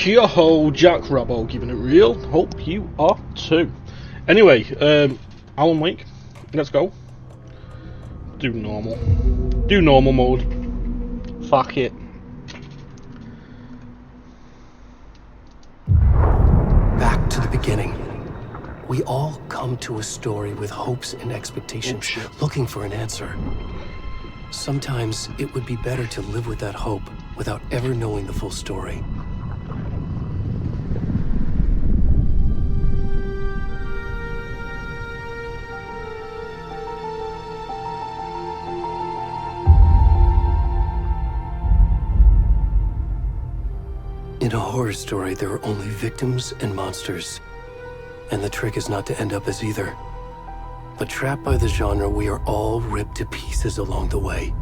Yo, Jack Robbo, keeping it real. Hope you are too. Anyway, Alan Wake, let's go. Do normal. Do normal mode. Fuck it. Back to the beginning. We all come to a story with hopes and expectations, looking for an answer. Sometimes it would be better to live with that hope without ever knowing the full story. In a horror story, there are only victims and monsters. And the trick is not to end up as either. But trapped by the genre, we are all ripped to pieces along the way.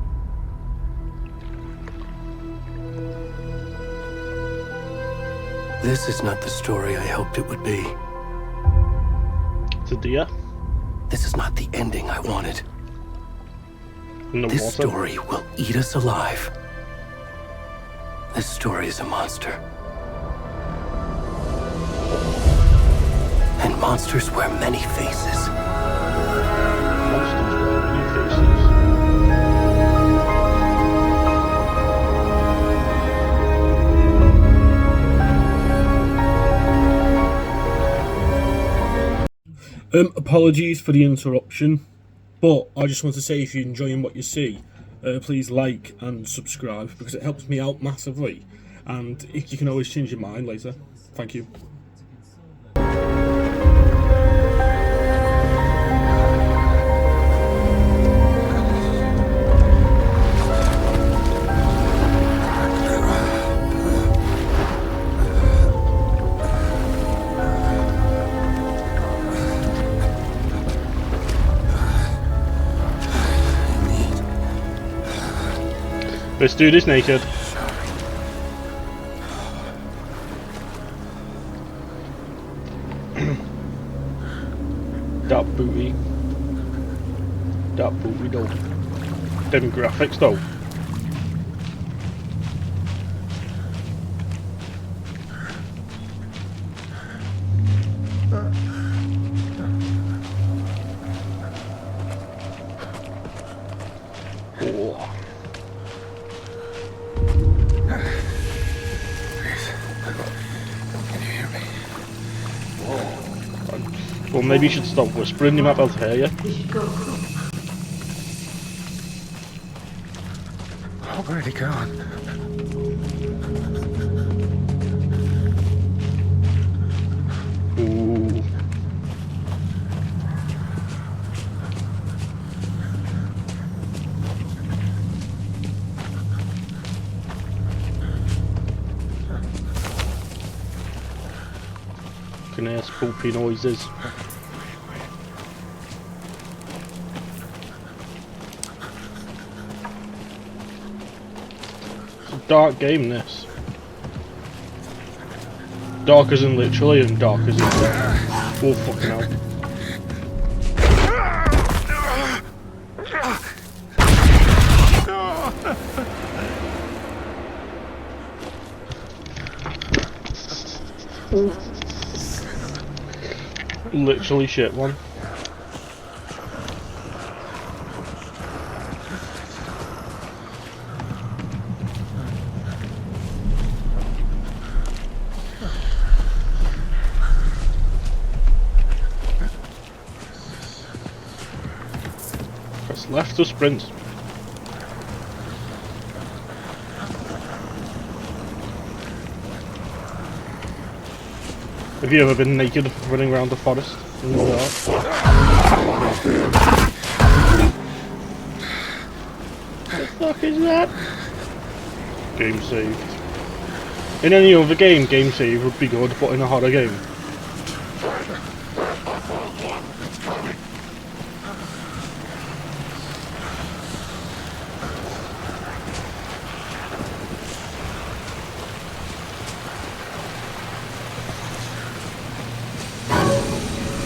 This is not the story I hoped it would be. It's a deer. This is not the ending I wanted. In the This water. story will eat us alive. This story is a monster. And monsters wear many faces. Monsters wear many faces. Apologies for the interruption, but I just want to say if you're enjoying what you see, please like and subscribe because it helps me out massively, and you can always change your mind later. Thank you. Let's do this naked. That booty. That booty though. Them graphics though. Oh. Well, maybe you should stop whispering, you might be able to hear you. We should go. Oh, where'd he gone? Ooh. Can hear spoopy noises. It's a dark game, this. Dark as in literally and dark as in oh fucking hell. Literally shit one. Press left to sprint. Have you ever been naked running around the forest in the dark? What the fuck is that? Game saved. In any other game, game save would be good, but in a horror game.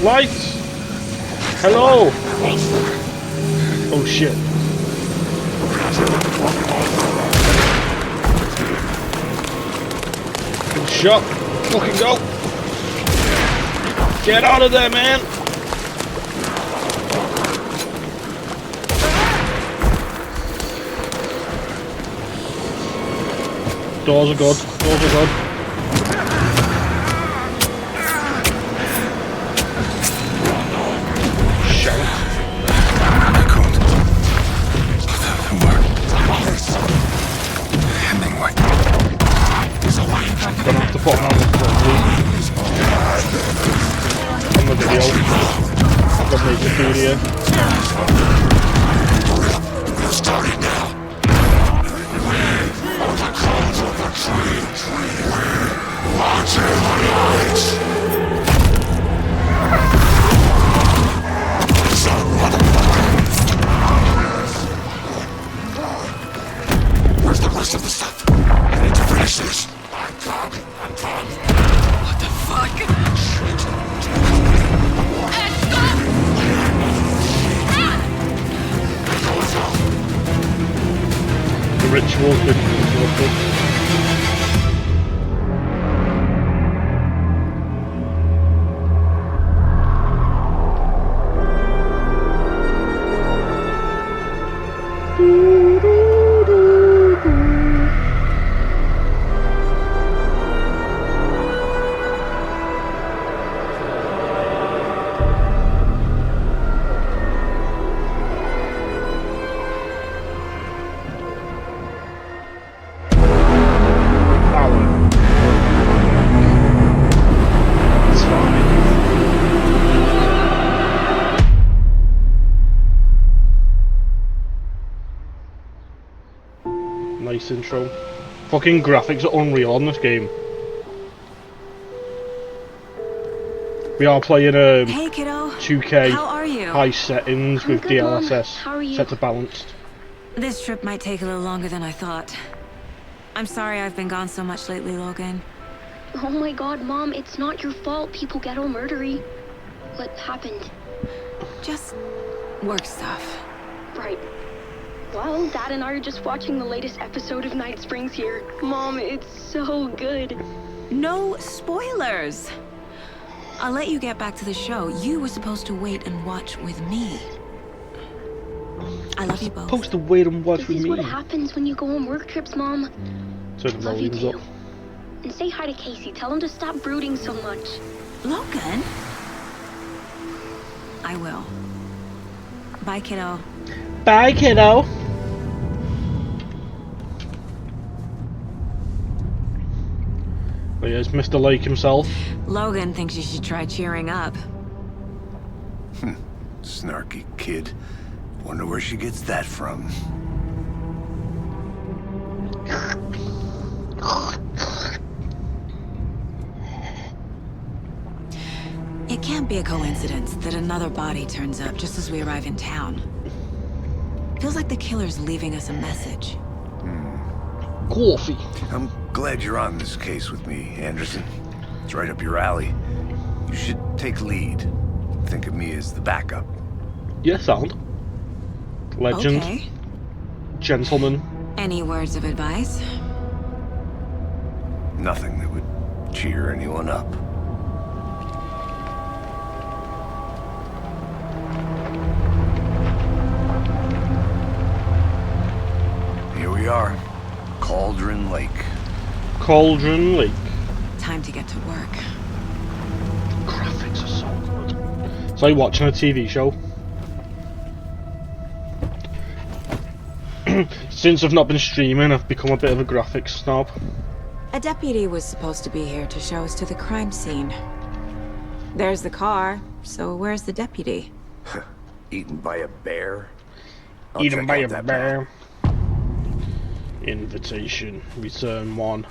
Lights! Hello! Oh shit. shot. Fucking go. Get out of there, man. Doors are good. Doors are good. Gonna have to put him on the video. I've got to make the video. We're starting now. Watching the lights. Where's the rest of the stuff? I need to finish this. I'm coming. What the fuck? The ritual's been interrupted. Nice intro. Fucking graphics are unreal in this game. We are playing Hey kiddo. 2K How are you? high settings I'm with good, Mom. DLSS How are you? set to balanced. This trip might take a little longer than I thought. I'm sorry I've been gone so much lately, Logan. Oh my god, Mom, it's not your fault people get all murdery. What happened? Just work stuff. Right. Well, Dad and I are just watching the latest episode of Night Springs here. Mom, it's so good. No spoilers. I'll let you get back to the show. You were supposed to wait and watch with me. I love you both. Supposed to wait and watch This with is me. what happens when you go on work trips, Mom. Turn the Love you volumes too. up. And say hi to Casey. Tell him to stop brooding so much. Logan? I will. Bye, kiddo. Bye, kiddo. But here's Mr. Lake himself. Logan thinks you should try cheering up. Snarky kid. Wonder where she gets that from. It can't be a coincidence that another body turns up just as we arrive in town. Feels like the killer's leaving us a message. Coffee. I'm glad you're on this case with me, Anderson. It's right up your alley. You should take lead. Think of me as the backup. Yeah, sound. Legend. Okay. Gentleman. Any words of advice? Nothing that would cheer anyone up. Here we are. Cauldron Lake. Cauldron Lake. Time to get to work. Graphics are so good. It's like watching a TV show. Since I've not been streaming, I've become a bit of a graphics snob. A deputy was supposed to be here to show us to the crime scene. There's the car, so where's the deputy? Eaten by a bear? I'll Eaten check by out a that bear. Invitation. Return 1.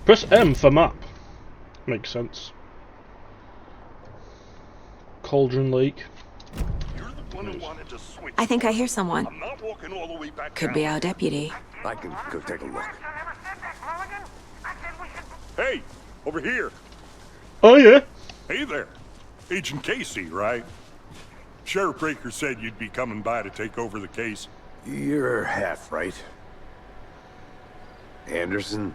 Press M for map. Makes sense. Cauldron Lake. You're the one who wanted to switch. I think I hear someone. I'm not walking all the way back Could down. be our deputy. I can go take a look. Hey, over here. Oh yeah. Hey there. Agent Casey, right? Sheriff Breaker said you'd be coming by to take over the case. You're half right. Anderson?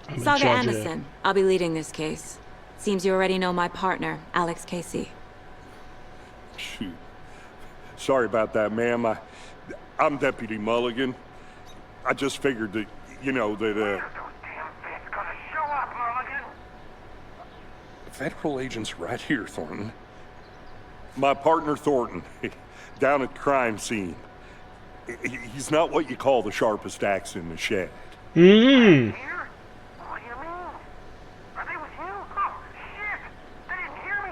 I'm in Saga charge here. Anderson. I'll be leading this case. Seems you already know my partner, Alex Casey. Shoot. Sorry about that, ma'am. I'm Deputy Mulligan. I just figured that, you know, that, Federal agent's right here, Thornton. My partner, Thornton, down at the crime scene. He's not what you call the sharpest axe in the shed. Mmm. What do you mean? Are they with you? Oh, shit! They didn't hear me,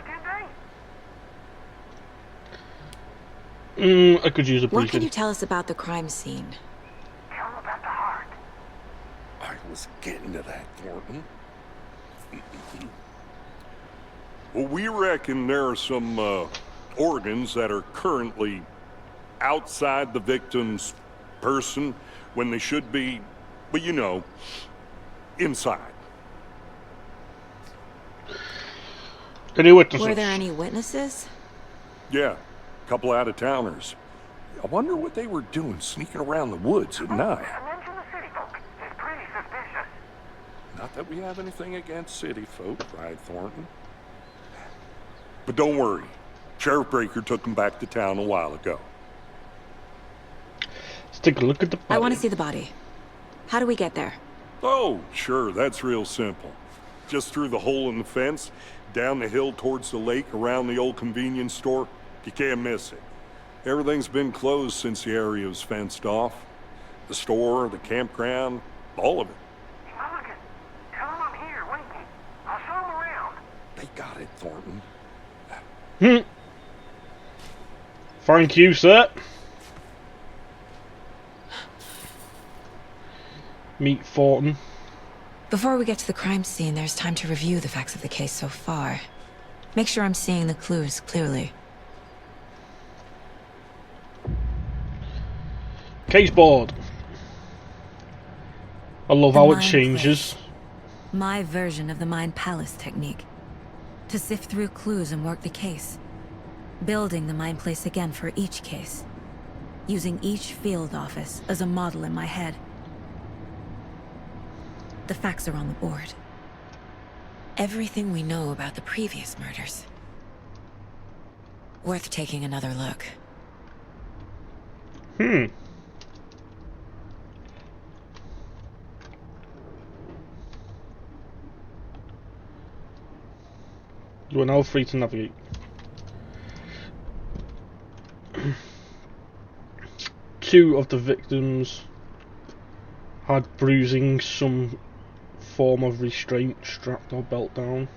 did they? I could use a What can briefing. you tell us about the crime scene? Tell them about the heart. I was getting to that, Thornton. Well, we reckon there are some organs that are currently outside the victim's person when they should be, well, you know, inside. Any witnesses? Were there any witnesses? Yeah, a couple out-of-towners. I wonder what they were doing sneaking around the woods at night. Mention the city folk. It's pretty suspicious. Not that we have anything against city folk, right, Thornton? But don't worry. Sheriff Breaker took them back to town a while ago. Let's take a look at the body. I want to see the body. How do we get there? Oh, sure, that's real simple. Just through the hole in the fence, down the hill towards the lake, around the old convenience store. You can't miss it. Everything's been closed since the area was fenced off. The store, the campground, all of it. Mulligan, tell them I'm here, waiting. I'll show them around. They got it, Thornton. Thank you, sir. Meet Thornton. Before we get to the crime scene, there's time to review the facts of the case so far. Make sure I'm seeing the clues clearly. Case board. I love The how it mind changes. place. My version of the Mind Palace technique. To sift through clues and work the case. Building the Mind Place again for each case. Using each field office as a model in my head. The facts are on the board. Everything we know about the previous murders. Worth taking another look. You are now free to navigate. Two of the victims had bruising, some form of restraint, strapped or belt down.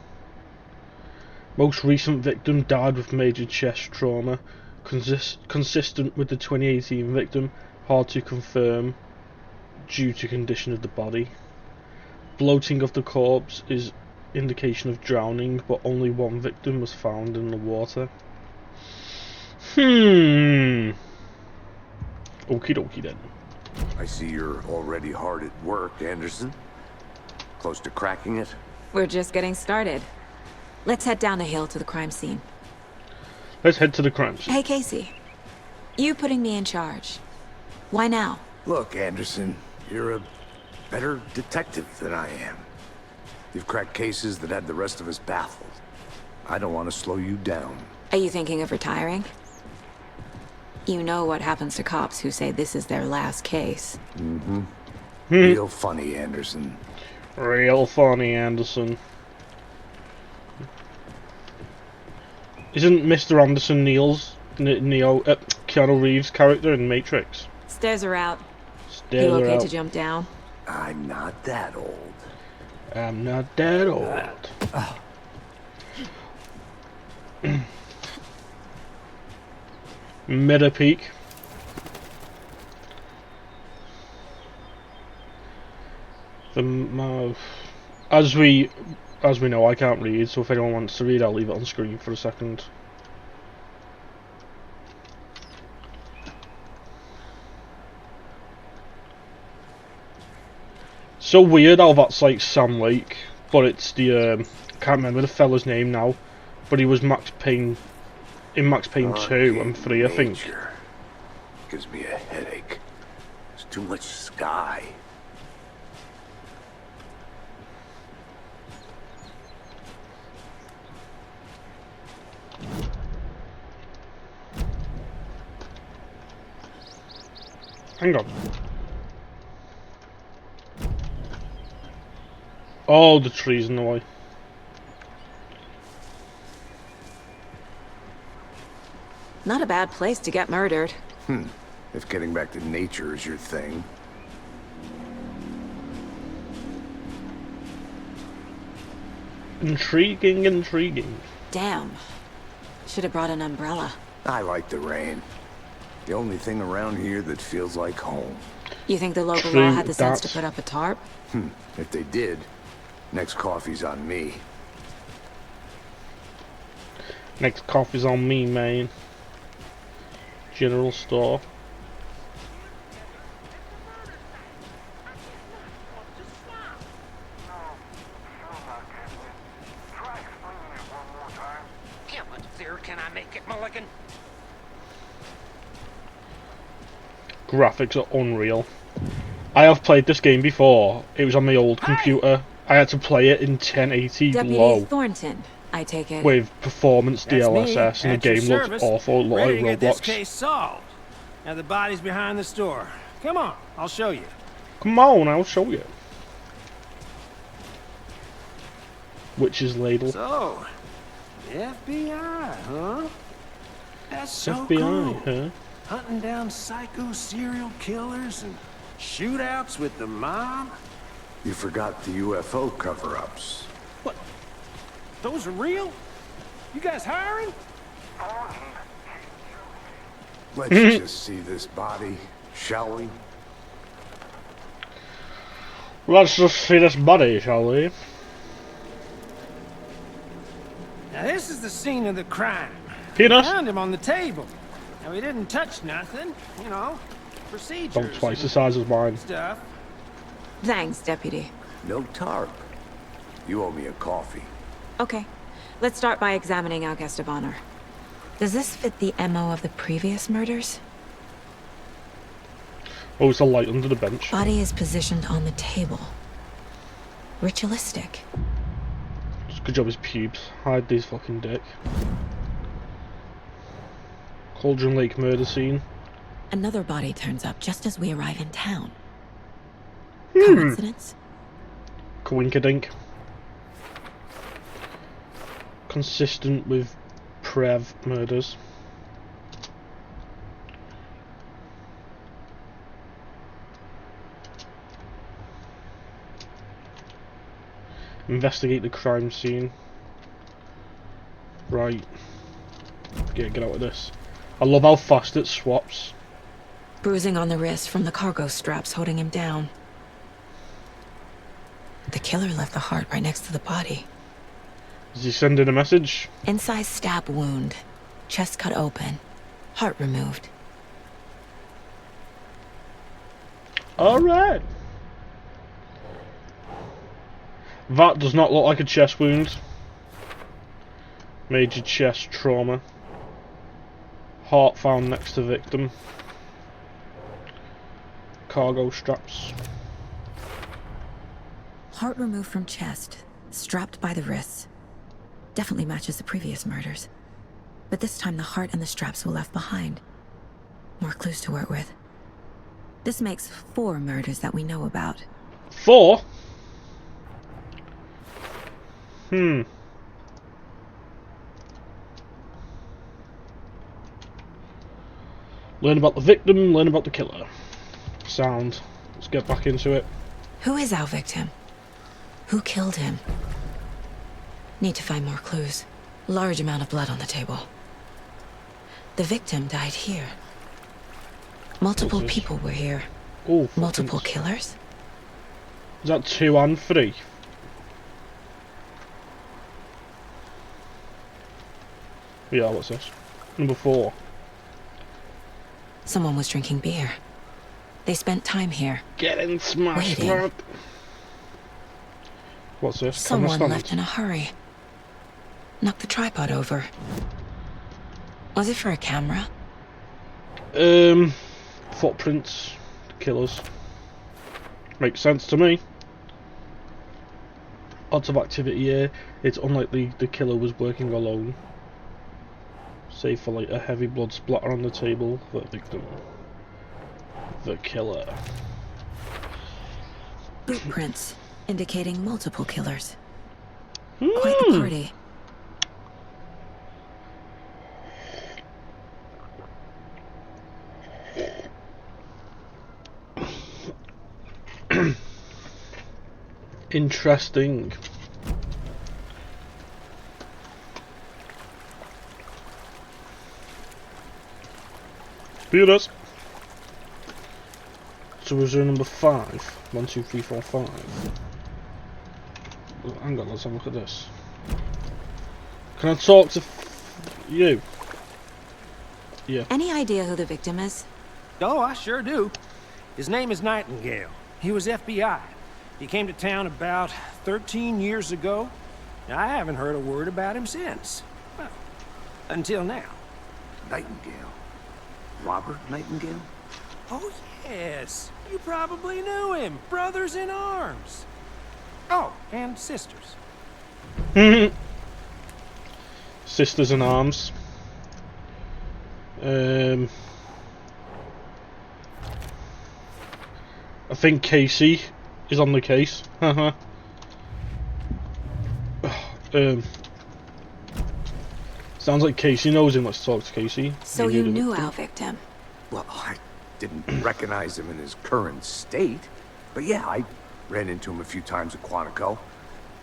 Most recent victim died with major chest trauma, consistent with the 2018 victim, hard to confirm due to condition of the body. Bloating of the corpse is indication of drowning, but only one victim was found in the water. Okie dokie then. I see you're already hard at work, Anderson. Close to cracking it? We're just getting started. Let's head down the hill to the crime scene. Let's head to the crime scene. Hey, Casey. You putting me in charge. Why now? Look, Anderson, you're a better detective than I am. You've cracked cases that had the rest of us baffled. I don't want to slow you down. Are you thinking of retiring? You know what happens to cops who say this is their last case. Real funny, Anderson. Real funny, Anderson. Isn't Mr. Anderson Keanu Reeves' character in Matrix? Stairs are out. Stairs You are okay out. to jump down? I'm not that old. I'm not that old. Meta peak. As we know, I can't read, so if anyone wants to read, I'll leave it on screen for a second. So weird how that's like Sam Lake, but it's the I can't remember the fella's name now, but he was Max Payne in Max Payne 2 and 3, I think. Gives me a headache. There's too much sky. Hang on. All the trees in the way. Not a bad place to get murdered. If getting back to nature is your thing. Intriguing, intriguing. Damn. Should have brought an umbrella. I like the rain. The only thing around here that feels like home. You think the local True, law had the sense to that's- put up a tarp? If they did, next coffee's on me. Next coffee's on me, man. General store. Try explaining it one more time. How much clearer can I make it, Mulligan? Graphics are unreal. I have played this game before. It was on my old computer. I had to play it in 1080 Deputy low Thornton, I take it. with performance That's me, DLSS, and at the your game looked service, awful. It looked ready like to get this Roblox. case solved. Now the body's behind the store. Come on, I'll show you. Come on, I'll show you. Witch's ladle. So, FBI, huh? That's so FBI, cool. huh? Hunting down psycho serial killers and shootouts with the mob. You forgot the UFO cover-ups. What? Those are real? You guys hiring? Let's just see this body, shall we? Let's just see this body, shall we? Now this is the scene of the crime. Penis? Found him on the table. Now he didn't touch nothing, you know, procedures. About twice the and size of mine. stuff. Thanks, Deputy. No tarp. You owe me a coffee. Okay, let's start by examining our guest of honor. Does this fit the MO of the previous murders? Oh, it's a light under the bench. Body is positioned on the table. Ritualistic. Good job his pubes. Hide these fucking dick. Cauldron Lake murder scene. Another body turns up just as we arrive in town. Coincidence? Coinkadink. Consistent with Prev murders. Investigate the crime scene. Right. Get out of this. I love how fast it swaps. Bruising on the wrist from the cargo straps holding him down. The killer left the heart right next to the body. Is he sending a message? Incised stab wound. Chest cut open. Heart removed. Alright. That does not look like a chest wound. Major chest trauma. Heart found next to victim. Cargo straps. Heart removed from chest. Strapped by the wrists. Definitely matches the previous murders. But this time the heart and the straps were left behind. More clues to work with. This makes 4 murders that we know about. 4? Learn about the victim, learn about the killer. Sound. Let's get back into it. Who is our victim? Who killed him? Need to find more clues. Large amount of blood on the table. The victim died here. Multiple What's this? people were here. Oh, Multiple killers? Is that 2 and 3? Yeah, what's this? Number 4. Someone was drinking beer. They spent time here. Getting smashed Waiting. up. What's this? Someone Camera left stand. in a hurry. Knocked the tripod over. Was it for a camera? Footprints. Killers. Makes sense to me. Odds of activity here. It's unlikely the killer was working alone. Save for like a heavy blood splatter on the table for the victim. The killer. Footprints indicating multiple killers. Quite the party. Interesting. Beautiful. So was there number 5? 1, 2, 3, 4, 5. Oh, hang on, let's have a look at this. Can I talk to you? Yeah. Any idea who the victim is? Oh, I sure do. His name is Nightingale. He was FBI. He came to town about 13 years ago. I haven't heard a word about him since. Well, until now. Nightingale? Robert Nightingale? Oh, yes. You probably knew him. Brothers in arms. Oh, and sisters. Sisters in arms. I think Casey is on the case. Sounds like Casey knows him. Let's talk to Casey. So you knew our victim? Well, I didn't recognize him in his current state. But yeah, I ran into him a few times at Quantico.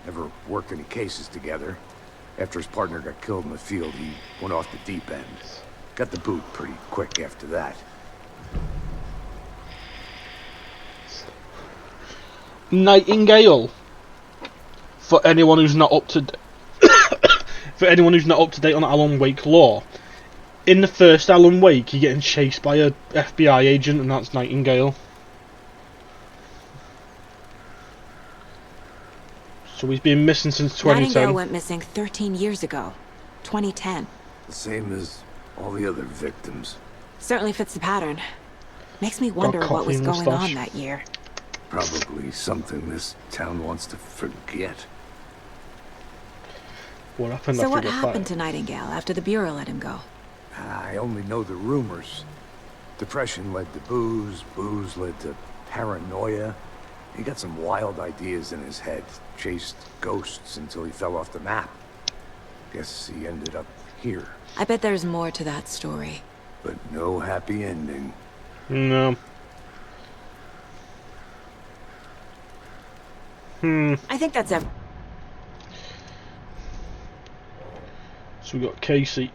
Never worked any cases together. After his partner got killed in the field, he went off the deep end. Got the boot pretty quick after that. Nightingale. For anyone who's not up to date on Alan Wake lore, in the first Alan Wake, you're getting chased by a FBI agent, and that's Nightingale. So he's been missing since 2010. Nightingale went missing 13 years ago, 2010. The same as all the other victims. Certainly fits the pattern. Makes me wonder what was going on that year. Probably something this town wants to forget. What happened? So what happened to Nightingale after the Bureau let him go? I only know the rumors. Depression led to booze, booze led to paranoia. He got some wild ideas in his head, chased ghosts until he fell off the map. Guess he ended up here. I bet there's more to that story. But no happy ending. No. I think that's everything. So we got Casey.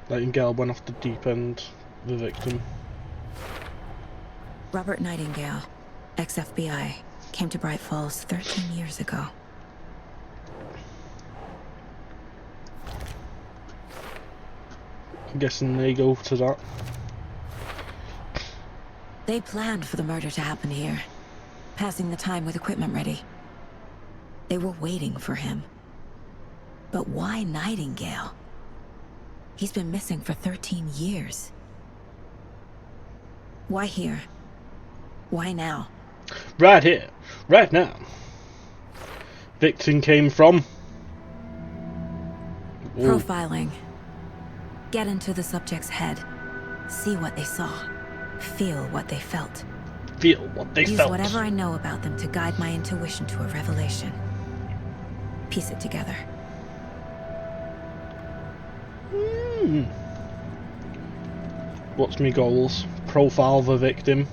Nightingale went off the deep end. The victim. Robert Nightingale, ex-FBI, came to Bright Falls 13 years ago. I'm guessing they go to that. They planned for the murder to happen here, passing the time with equipment ready. They were waiting for him. But why Nightingale? He's been missing for 13 years. Why here? Why now? Right here, right now. Victim came from... Ooh. Profiling. Get into the subject's head. See what they saw. Feel what they felt. Feel what they Use felt. whatever I know about them to guide my intuition to a revelation. Piece it together. What's my goals? Profile the victim.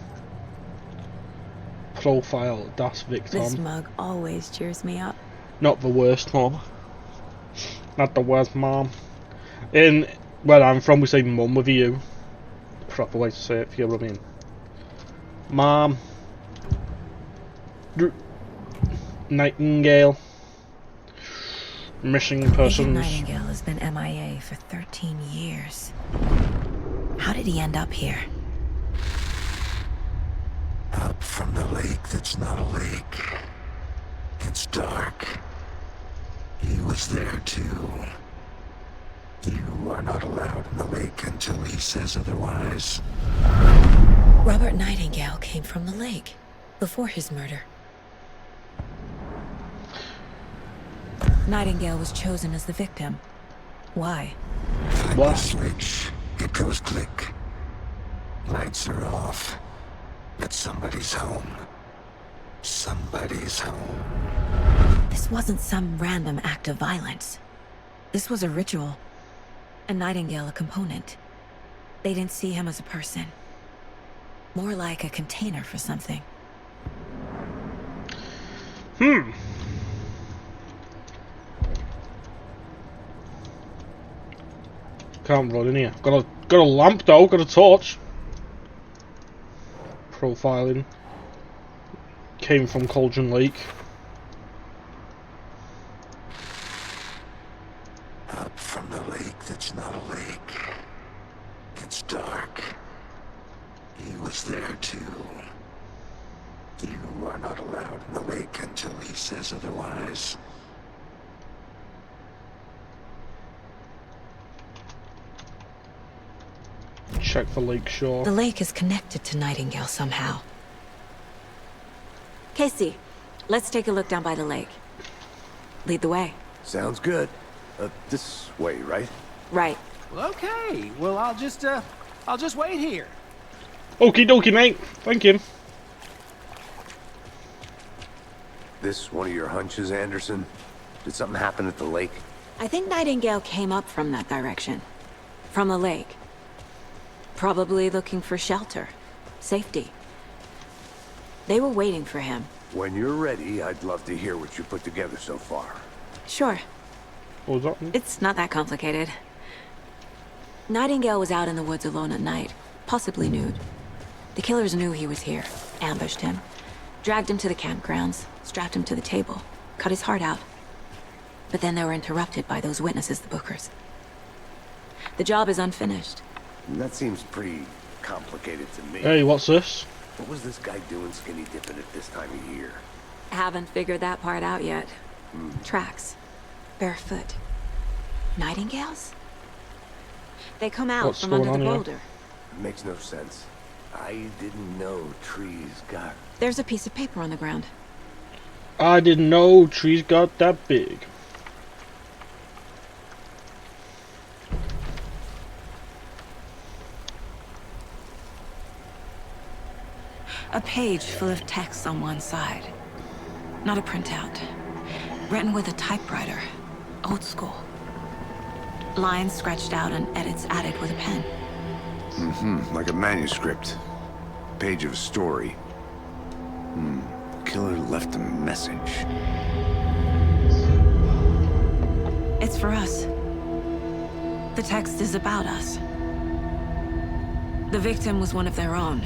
Profile das Victim. This mug always cheers me up. Not the worst, Mom. Not the worst, Mom. In where I'm from, we say Mum with you. Proper way to say it, if you know what I mean. Mom. Nightingale. Missing persons. Nightingale has been MIA for 13 years. How did he end up here? Up from the lake that's not a lake. It's dark. He was there too. You are not allowed in the lake until he says otherwise. Robert Nightingale came from the lake. before his murder. Nightingale was chosen as the victim. Why? What? Switch. It goes click. Lights are off. But somebody's home. Somebody's home. This wasn't some random act of violence. This was a ritual. And Nightingale a component. They didn't see him as a person. More like a container for something. Can't run in here. Got a lamp though, got a torch. Profiling. Came from Cauldron Lake. Up from the lake that's not a lake. It's dark. He was there too. You are not allowed in the lake until he says otherwise. Check for lake shore. The lake is connected to Nightingale somehow. Casey, let's take a look down by the lake. Lead the way. Sounds good. This way, right? Right. Well, okay. Well, I'll just wait here. Okie dokie, mate. Thank you. This one of your hunches, Anderson? Did something happen at the lake? I think Nightingale came up from that direction. From the lake. Probably looking for shelter. Safety. They were waiting for him. When you're ready, I'd love to hear what you put together so far. Sure. What was that? It's not that complicated. Nightingale was out in the woods alone at night, possibly nude. The killers knew he was here, ambushed him, dragged him to the campgrounds, strapped him to the table, cut his heart out. But then they were interrupted by those witnesses, the Bookers. The job is unfinished. That seems pretty complicated to me. Hey, what's this? What was this guy doing skinny dipping at this time of year? Haven't figured that part out yet. Tracks. Barefoot. Nightingales? They come out What's from under going the on here? boulder. Makes no sense. I didn't know trees got... There's a piece of paper on the ground. I didn't know trees got that big. A page full of text on one side. Not a printout. Written with a typewriter. Old school. Lines scratched out and edits added with a pen. Like a manuscript. Page of a story. Killer left a message. It's for us. The text is about us. The victim was one of their own.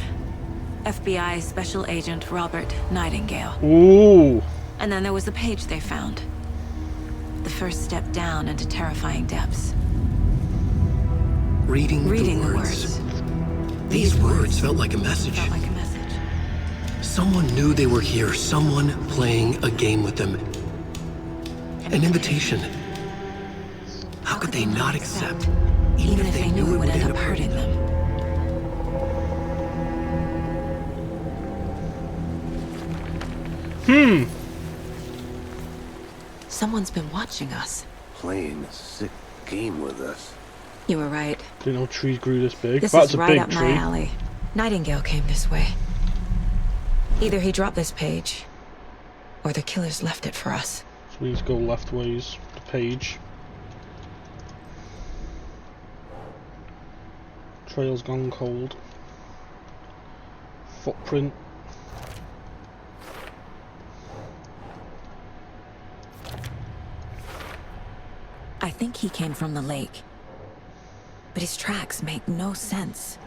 FBI Special Agent Robert Nightingale. Ooh. And then there was the page they found. The first step down into terrifying depths. Reading the the words. These words felt like a message. Felt like a message. Someone knew they were here, someone playing a game with them. An invitation. How could they not accept, even if they knew it would end up hurting them? Someone's been watching us. Playing a sick game with us. You were right. Didn't know trees grew this big. This That's is a right big up tree. my alley. Nightingale came this way. Either he dropped this page, or the killers left it for us. So we need to go left ways. The page. Trail's gone cold. Footprint. I think he came from the lake. But his tracks make no sense.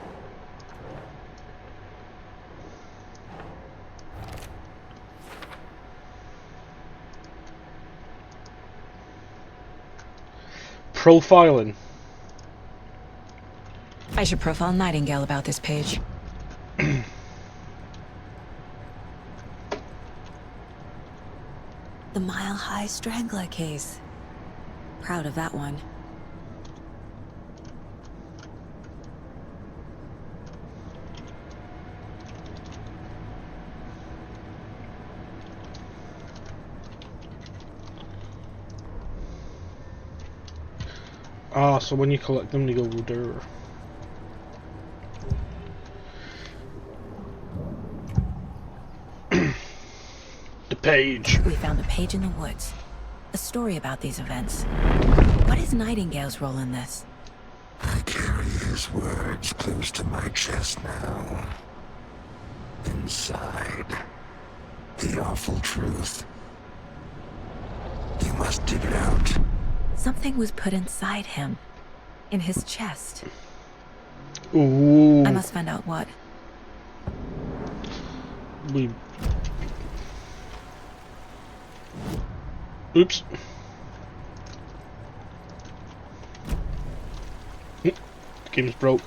Profiling. I should profile Nightingale about this page. The Mile High Strangler case. Proud of that one. Ah, so when you collect them, you go there. The page. We found the page in the woods. A story about these events. What is Nightingale's role in this? I carry his words close to my chest now. Inside, the awful truth. You must dig it out. Something was put inside him. In his chest. Ooh. I must find out what. Oops. The game's broke.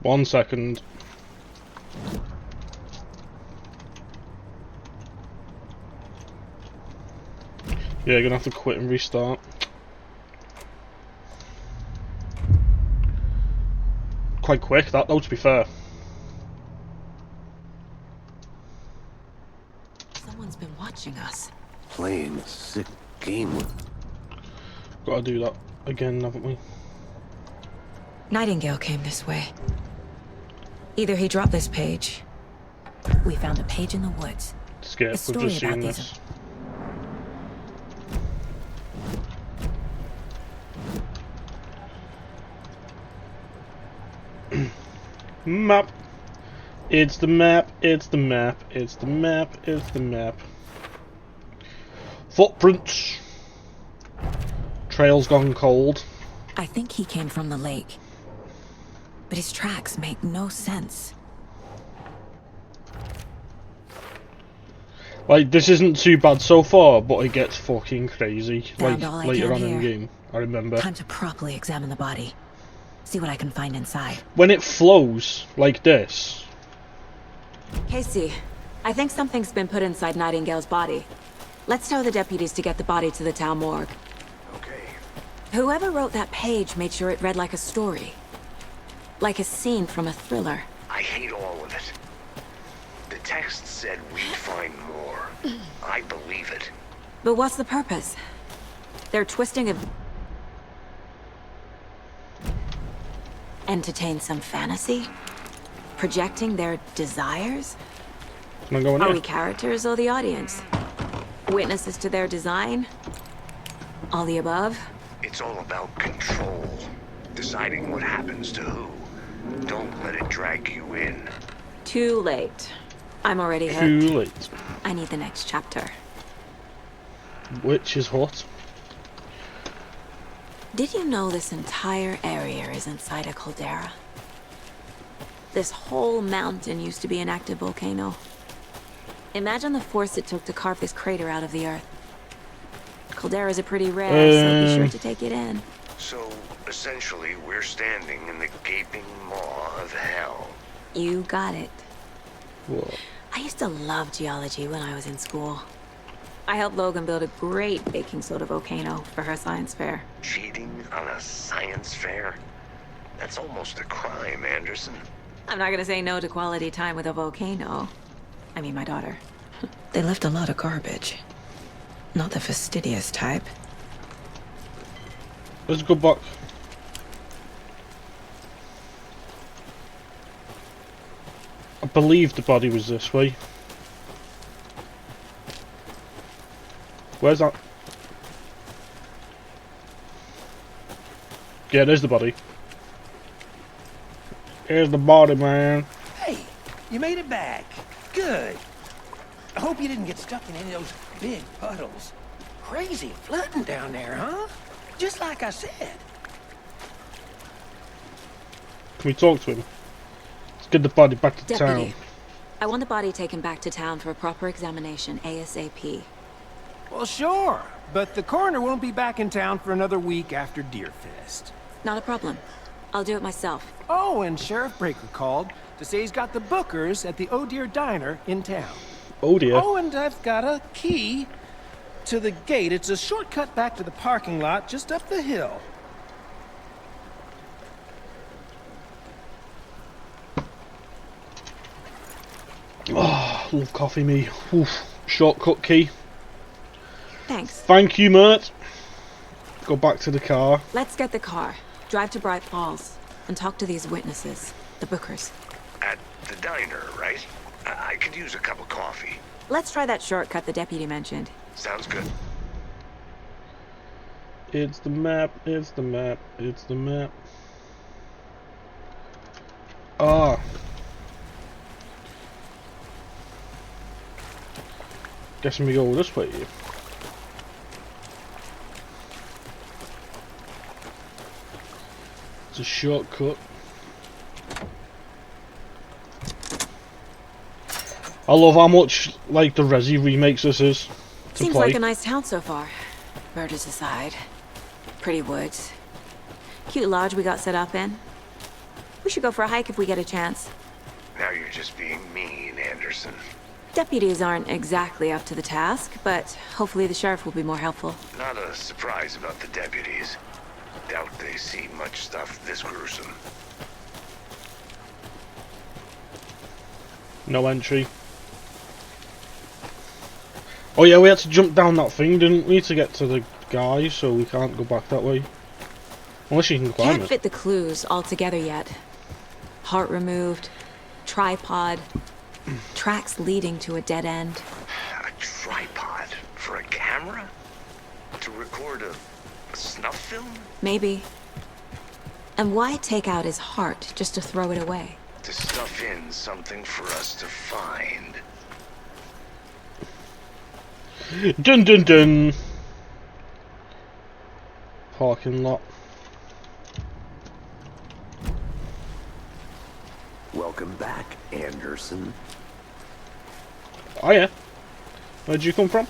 One second. Yeah, gonna have to quit and restart. Quite quick that though, to be fair. Someone's been watching us. Playing a sick game with... Gotta do that again, haven't we? Nightingale came this way. Either he dropped this page. We found a page in the woods. Skip, A we've story just about seen these. this. Map. It's the map, it's the map, it's the map, it's the map. Footprints. Trail's gone cold. I think he came from the lake. But his tracks make no sense. Like, this isn't too bad so far, but it gets fucking crazy. Found all I Later can on in the here. game, I remember. Time to properly examine the body. See what I can find inside. When it flows like this. Casey, I think something's been put inside Nightingale's body. Let's tell the deputies to get the body to the town morgue. Okay. Whoever wrote that page made sure it read like a story. Like a scene from a thriller. I hate all of it. The text said we'd find more. I believe it. But what's the purpose? They're twisting a... Entertain some fantasy? Projecting their desires? Am I going Are in? we characters or the audience? Witnesses to their design? All the above? It's all about control. Deciding what happens to who. Don't let it drag you in. Too late. I'm already hooked. Too late. I need the next chapter. Which is hot. Did you know this entire area is inside a caldera? This whole mountain used to be an active volcano. Imagine the force it took to carve this crater out of the earth. Calderas are pretty rare, so be sure to take it in. So, essentially, we're standing in the gaping maw of hell. You got it. Whoa. I used to love geology when I was in school. I helped Logan build a great baking soda volcano for her science fair. Cheating on a science fair? That's almost a crime, Anderson. I'm not gonna say no to quality time with a volcano. I mean, my daughter. They left a lot of garbage. Not the fastidious type. Let's go back. I believe the body was this way. Where's that? Yeah, there's the body. Here's the body, man. Hey, you made it back. Good. I hope you didn't get stuck in any of those big puddles. Crazy flooding down there, huh? Just like I said. Can we talk to him? Let's get the body back to Deputy, town. I want the body taken back to town for a proper examination ASAP. Well, sure. But the coroner won't be back in town for another week after Deerfest. Not a problem. I'll do it myself. Oh, and Sheriff Breaker called to say he's got the Bookers at the Oh Dear Diner in town. Oh dear. Oh, and I've got a key to the gate. It's a shortcut back to the parking lot just up the hill. Oh. Love coffee, me. Oof. Shortcut key. Thanks. Thank you, Mert. Go back to the car. Let's get the car, drive to Bright Falls, and talk to these witnesses, the Bookers. At the diner, right? I could use a cup of coffee. Let's try that shortcut the deputy mentioned. Sounds good. It's the map, it's the map, it's the map. Ah. Guessing we go this way. It's a shortcut. I love how much like the Resi remakes this is to Seems play. like a nice town so far. Murders aside. Pretty woods. Cute lodge we got set up in. We should go for a hike if we get a chance. Now you're just being mean, Anderson. Deputies aren't exactly up to the task, but hopefully the sheriff will be more helpful. Not a surprise about the deputies. Doubt they see much stuff this gruesome. No entry. Oh yeah, we had to jump down that thing, didn't we, to get to the guy, so we can't go back that way. Unless you can climb Can't it. fit the clues all together yet. Heart removed, tripod, tracks leading to a dead end. A tripod for a camera? To record a snuff film? Maybe. And why take out his heart just to throw it away? To stuff in something for us to find. Dun dun dun! Parking lot. Welcome back, Anderson. Oh yeah. Where'd you come from?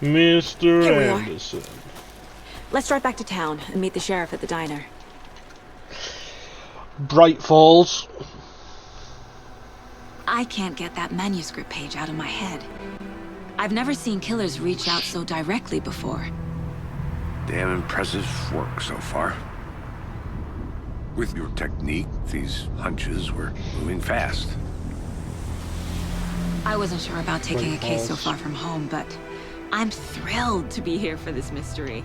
Mr. Here we are. Anderson. Let's drive back to town and meet the sheriff at the diner. Bright Falls. I can't get that manuscript page out of my head. I've never seen killers reach out so directly before. Damn impressive work so far. With your technique, these hunches were moving fast. I wasn't sure about taking a Bright case so Falls. far from home, but I'm thrilled to be here for this mystery.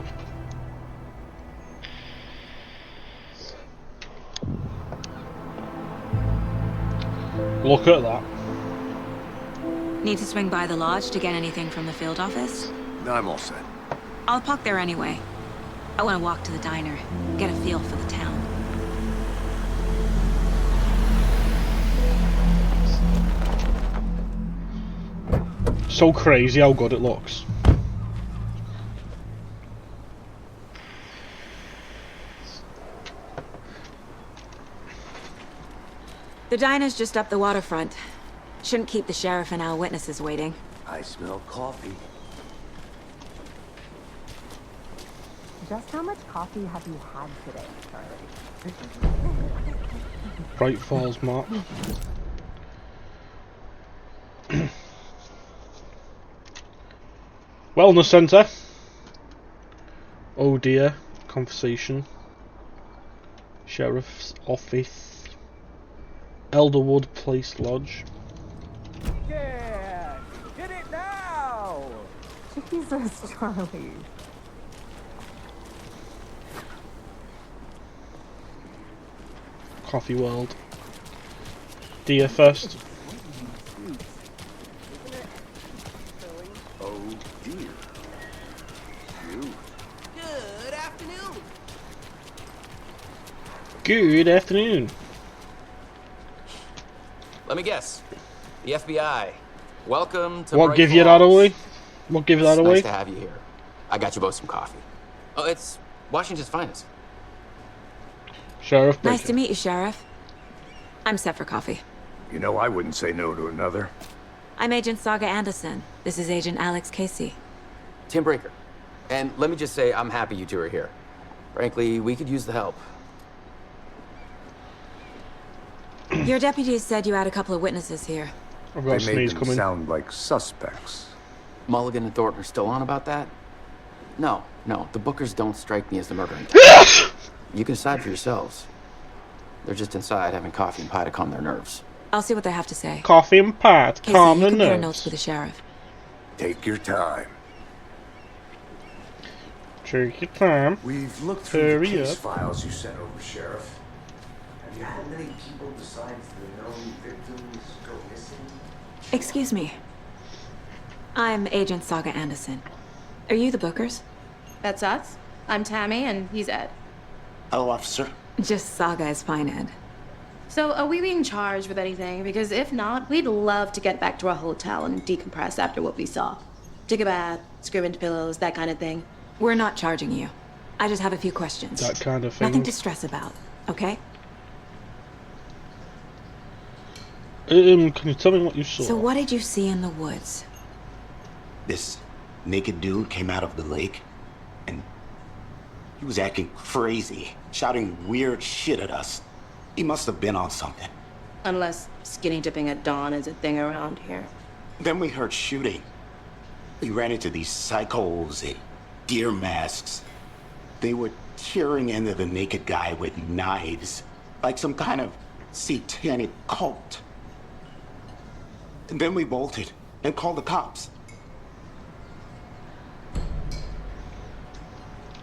Look at that. Need to swing by the lodge to get anything from the field office? I'm all set. I'll park there anyway. I want to walk to the diner, get a feel for the town. So crazy how good it looks. The diner's just up the waterfront. Shouldn't keep the sheriff and our witnesses waiting. I smell coffee. Just how much coffee have you had today, Charlie? Bright Falls map. Wellness centre. Oh dear. Conversation. Sheriff's office. Elderwood Place Lodge. Yeah! Get it now! Jesus, Charlie. Coffee World. Deer first. Oh dear. You. Good afternoon. Good afternoon. Let me guess. The FBI. Welcome to What Bright give you that Falls. away? What give you that It's away? nice to have you here. I got you both some coffee. Oh, it's Washington's finest. Sheriff Nice Baker. to meet you, Sheriff. I'm set for coffee. You know, I wouldn't say no to another. I'm Agent Saga Anderson. This is Agent Alex Casey. Tim Breaker. And let me just say, I'm happy you two are here. Frankly, we could use the help. Your deputies said you had a couple of witnesses here. I've got a They made sneeze them coming. sound like suspects. Mulligan and Thornton are still on about that? No, the Bookers don't strike me as the murdering. You can decide for yourselves. They're just inside having coffee and pie to calm their nerves. I'll see what they have to say. Coffee and pie to Casey, calm you the compare notes nerves. with the sheriff. Take your time. Take your time. We've looked through the Hurry case up. files you sent over, Sheriff. Have you had many people besides the known victims go missing? Excuse me. I'm Agent Saga Anderson. Are you the Bookers? That's us. I'm Tammy, and he's Ed. Hello, officer. Just Saga is fine, Ed. So, are we being charged with anything? Because if not, we'd love to get back to our hotel and decompress after what we saw. Take a bath, scream into pillows, that kind of thing. We're not charging you. I just have a few questions. That kind of thing. Nothing to stress about, okay? Can you tell me what you saw? So what did you see in the woods? This naked dude came out of the lake, and he was acting crazy, shouting weird shit at us. He must have been on something. Unless skinny dipping at dawn is a thing around here. Then we heard shooting. We ran into these psychos in deer masks. They were tearing into the naked guy with knives, like some kind of satanic cult. And then we bolted and called the cops.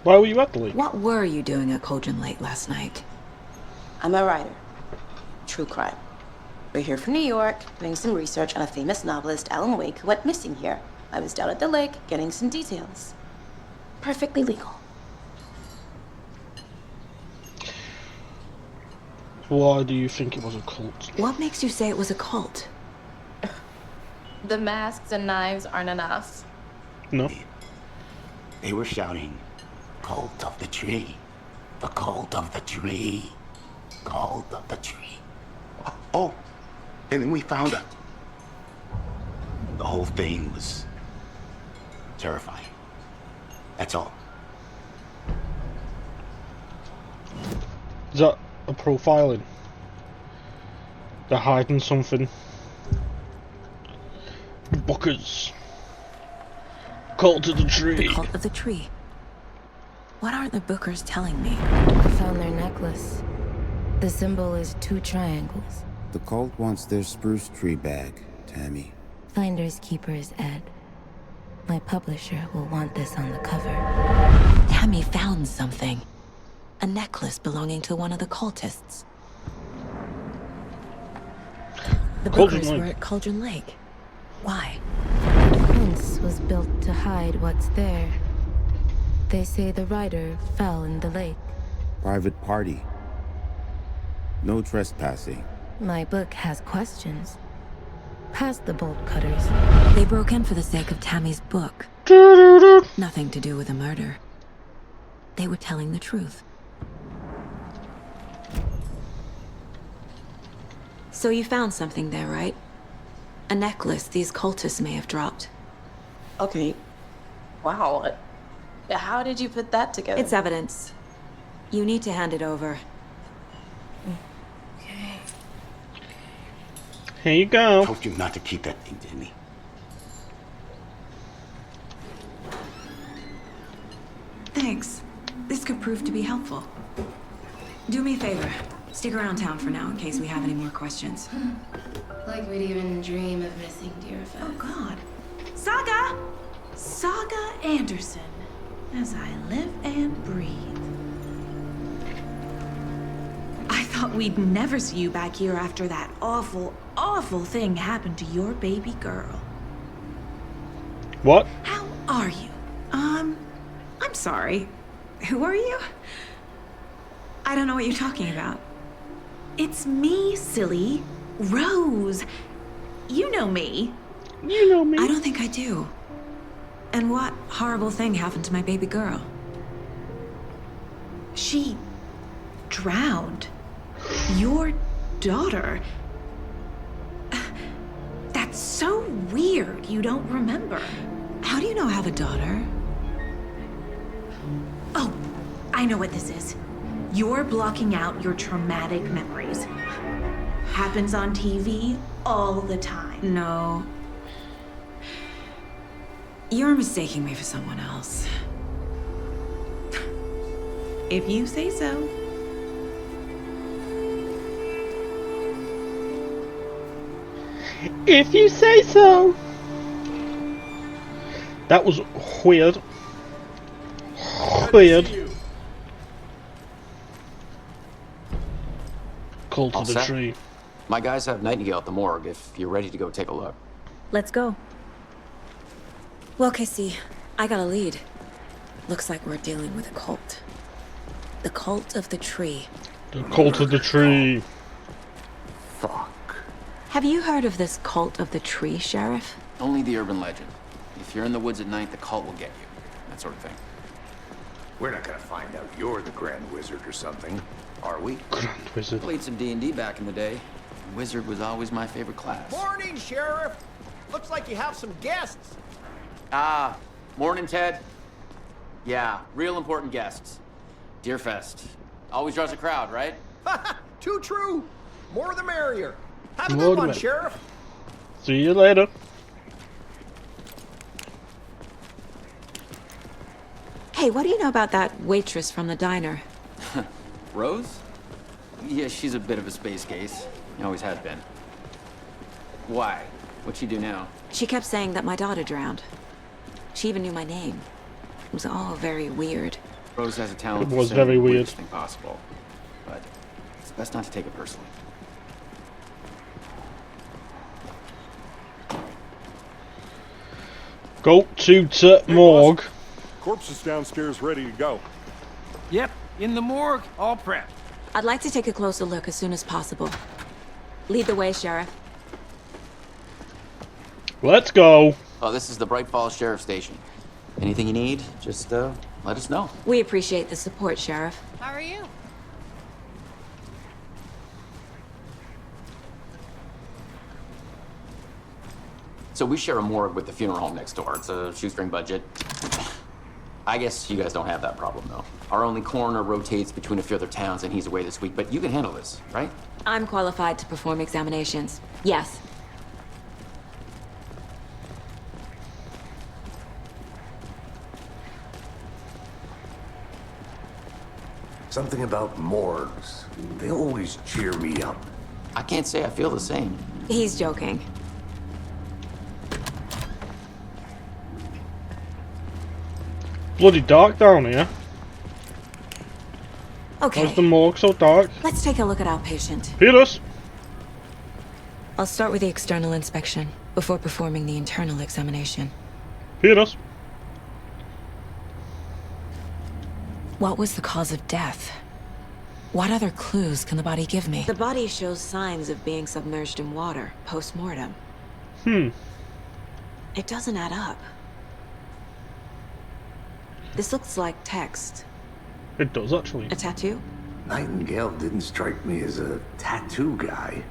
Why were you at the lake? What were you doing at Cauldron Lake last night? I'm a writer. True crime. We're here from New York, doing some research on a famous novelist, Alan Wake, who went missing here. I was down at the lake, getting some details. Perfectly legal. Why do you think it was a cult? What makes you say it was a cult? The masks and knives aren't enough. No. They were shouting, "Cult of the tree, the cult of the tree, cult of the tree." Oh, and then we found her. The whole thing was terrifying. That's all. Is that a profiling? They're hiding something. Bookers. Cult of the tree. The cult of the tree. What aren't the Bookers telling me? I found their necklace. The symbol is 2 triangles. The cult wants their spruce tree back, Tammy. Finders keepers, Ed. My publisher will want this on the cover. Tammy found something. A necklace belonging to one of the cultists. The Cauldron Bookers Lake. were at Cauldron Lake. Why? The fence was built to hide what's there. They say the writer fell in the lake. Private party. No trespassing. My book has questions. Past the bolt cutters. They broke in for the sake of Tammy's book. Nothing to do with a murder. They were telling the truth. So you found something there, right? A necklace these cultists may have dropped. Okay. Wow. How did you put that together? It's evidence. You need to hand it over. Here you go. I told you not to keep that thing to me. Thanks. This could prove to be helpful. Do me a favor. Stick around town for now in case we have any more questions. Like we'd even dream of missing dear friends. Oh, God. Saga! Saga Anderson. As I live and breathe. I thought we'd never see you back here after that awful, awful thing happened to your baby girl. What? How are you? I'm sorry. Who are you? I don't know what you're talking about. It's me, silly. Rose. You know me. You know me. I don't think I do. And what horrible thing happened to my baby girl? She drowned. Your daughter. That's so weird you don't remember. How do you know I have a daughter? Oh, I know what this is. You're blocking out your traumatic memories. Happens on TV all the time. No. You're mistaking me for someone else. If you say so. If you say so. That was weird. Weird. Call to All the set? tree. My guys have Nightingale at the morgue if you're ready to go take a look. Let's go. Well, Casey, I got a lead. Looks like we're dealing with a cult. The cult of the tree. The cult of the tree. Have you heard of this cult of the tree, Sheriff? Only the urban legend. If you're in the woods at night, the cult will get you. That sort of thing. We're not gonna find out you're the Grand Wizard or something, are we? Grand Wizard. Played some D&D back in the day. Wizard was always my favorite class. Morning, Sheriff. Looks like you have some guests. Ah, morning, Ted. Yeah, real important guests. Deerfest. Always draws a crowd, right? Too true. More the merrier. Have a More good the one, merrier. Sheriff. See you later. Hey, what do you know about that waitress from the diner? Rose? Yeah, she's a bit of a space case. Always has been. Why? What'd she do now? She kept saying that my daughter drowned. She even knew my name. It was all very weird. Rose has a talent It for was saying very the weird. weirdest thing possible. But it's best not to take it personally. Go to morgue. Corpse is downstairs ready to go. Yep, in the morgue, all prepped. I'd like to take a closer look as soon as possible. Lead the way, Sheriff. Let's go. Oh, this is the Bright Falls Sheriff Station. Anything you need, just let us know. We appreciate the support, Sheriff. How are you? So we share a morgue with the funeral home next door. It's a shoestring budget. I guess you guys don't have that problem, though. Our only coroner rotates between a few other towns, and he's away this week, but you can handle this, right? I'm qualified to perform examinations. Yes. Something about morgues. They always cheer me up. I can't say I feel the same. He's joking. Bloody dark down here. Okay. Why's the morgue so dark? Let's take a look at our patient. Hear us. I'll start with the external inspection before performing the internal examination. Hear us. What was the cause of death? What other clues can the body give me? The body shows signs of being submerged in water post-mortem. It doesn't add up. This looks like text. It does, actually. A tattoo? Nightingale didn't strike me as a tattoo guy.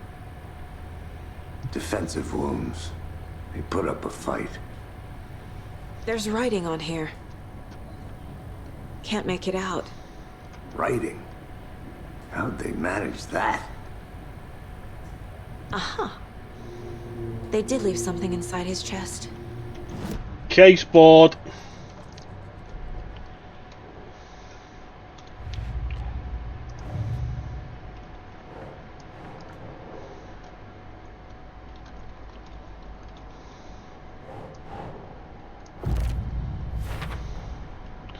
Defensive wounds. He put up a fight. There's writing on here. Can't make it out. Writing? How'd they manage that? Aha. They did leave something inside his chest. Case board.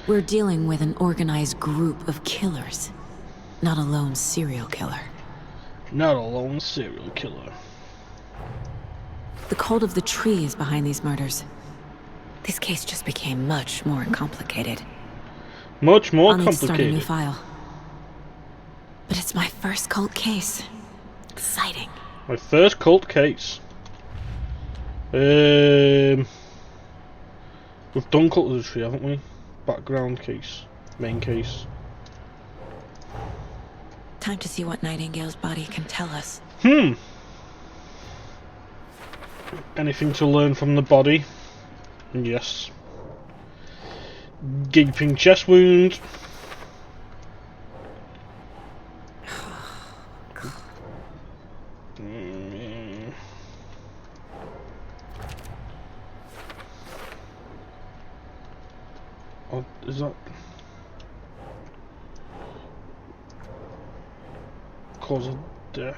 We're dealing with an organized group of killers, not a lone serial killer. Not a lone serial killer. The cult of the tree is behind these murders. This case just became much more complicated. Much more I'll need to start a new complicated. file. But it's my first cult case. Exciting. My first cult case. We've done cult of the tree, haven't we? Background case. Main case. Time to see what Nightingale's body can tell us. Anything to learn from the body? Yes. Gaping chest wound. Oh, is that cause of death?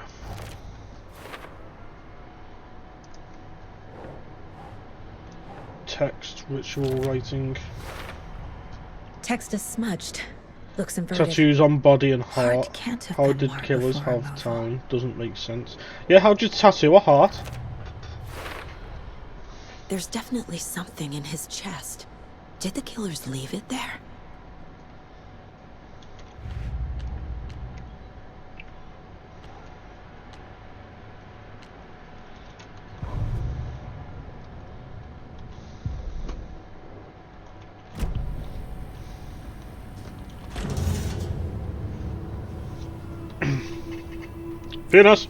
text, ritual writing. Text is smudged. Looks inverted. Tattoos on body and heart. Can't have How been did marked killers before have time? Doesn't make sense. Yeah, how'd you tattoo a heart? There's definitely something in his chest. Did the killers leave it there? Venus!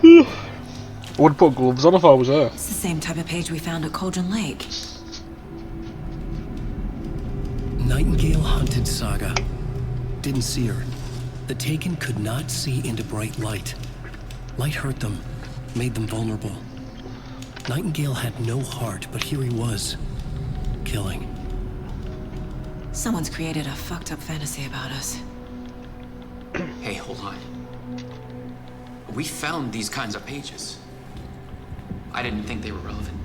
I would put gloves on if I was there. It's the same type of page we found at Cauldron Lake. Nightingale hunted Saga. Didn't see her. The Taken could not see into bright light. Light hurt them, made them vulnerable. Nightingale had no heart, but here he was, killing. Someone's created a fucked up fantasy about us. Hey, hold on. We found these kinds of pages. I didn't think they were relevant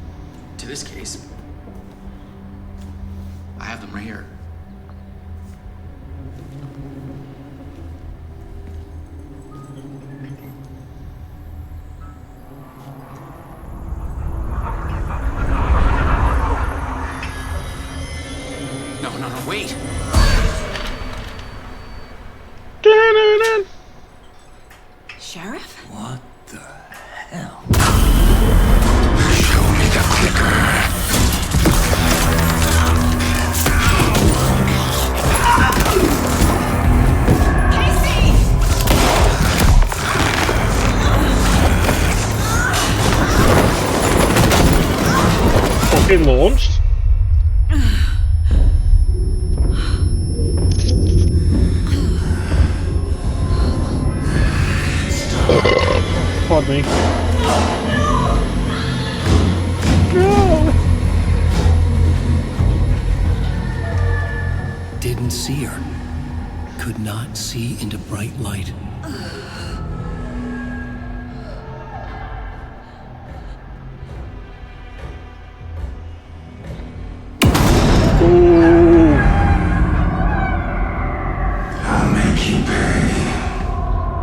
to this case. I have them right here. No, wait! Sheriff? What the hell? Show me the clicker. Fucking launched. Pardon me. No. Didn't see her. Could not see into bright light. I'll make you pay.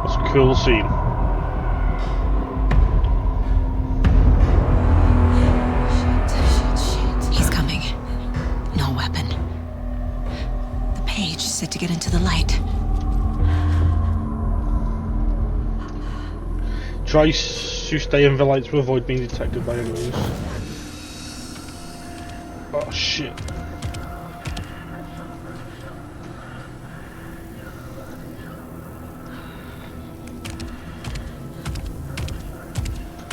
That's a cool scene. He's coming. No weapon. The page said to get into the light. Try to stay in the light to avoid being detected by enemies. Oh shit.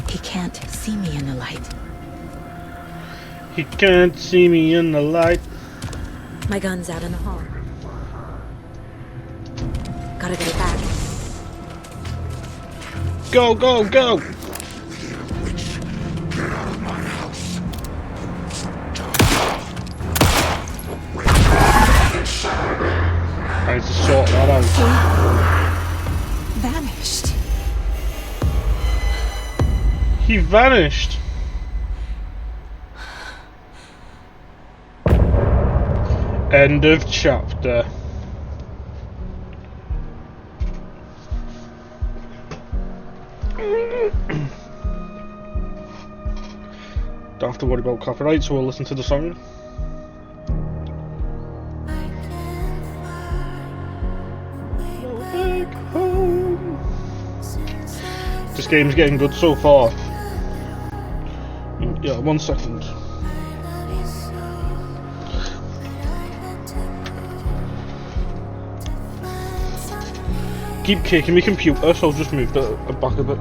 He can't see me in the light. He can't see me in the light. My gun's out in the hall. Gotta get it back. Go, go, go! Get out of my house. I need to sort that out. Vanished. He vanished. End of chapter. Don't have to worry about copyright, so we'll listen to the song. This game's getting good so far. Yeah, 1 second. Keep kicking my computer, so I'll just move that back a bit.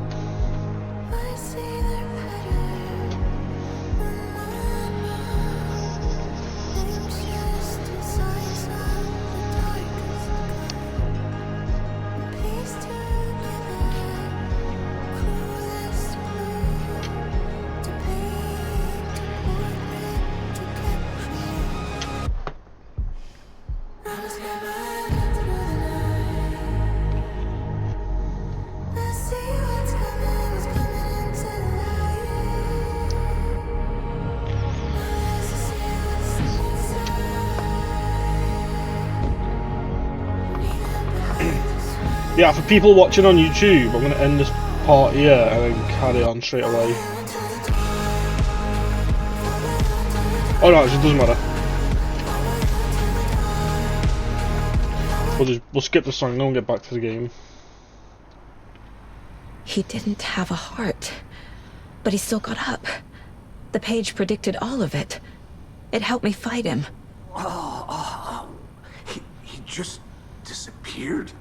Yeah, for people watching on YouTube, I'm going to end this part here and then carry on straight away. Oh no, it doesn't matter. We'll skip the song now and get back to the game. He didn't have a heart, but he still got up. The page predicted all of it. It helped me fight him. He just disappeared?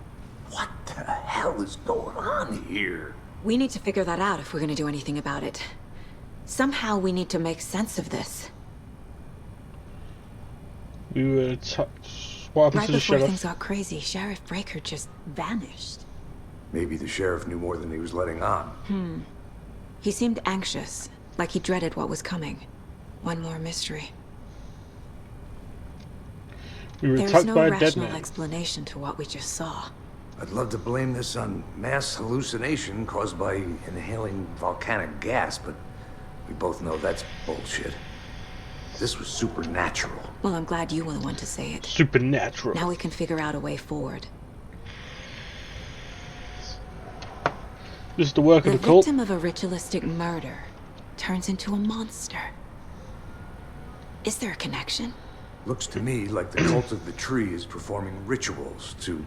What the hell is going on here? We need to figure that out if we're going to do anything about it. Somehow we need to make sense of this. We were attacked. What happened to the sheriff? Right before things got crazy, Sheriff Breaker just vanished. Maybe the sheriff knew more than he was letting on. He seemed anxious, like he dreaded what was coming. One more mystery. We were There's attacked no by a dead rational man. explanation to what we just saw. I'd love to blame this on mass hallucination caused by inhaling volcanic gas, but we both know that's bullshit. This was supernatural. Well, I'm glad you were the one to say it. Supernatural. Now we can figure out a way forward. This is the work of the cult. The victim of a ritualistic murder turns into a monster. Is there a connection? Looks to me like the cult of the tree is performing rituals to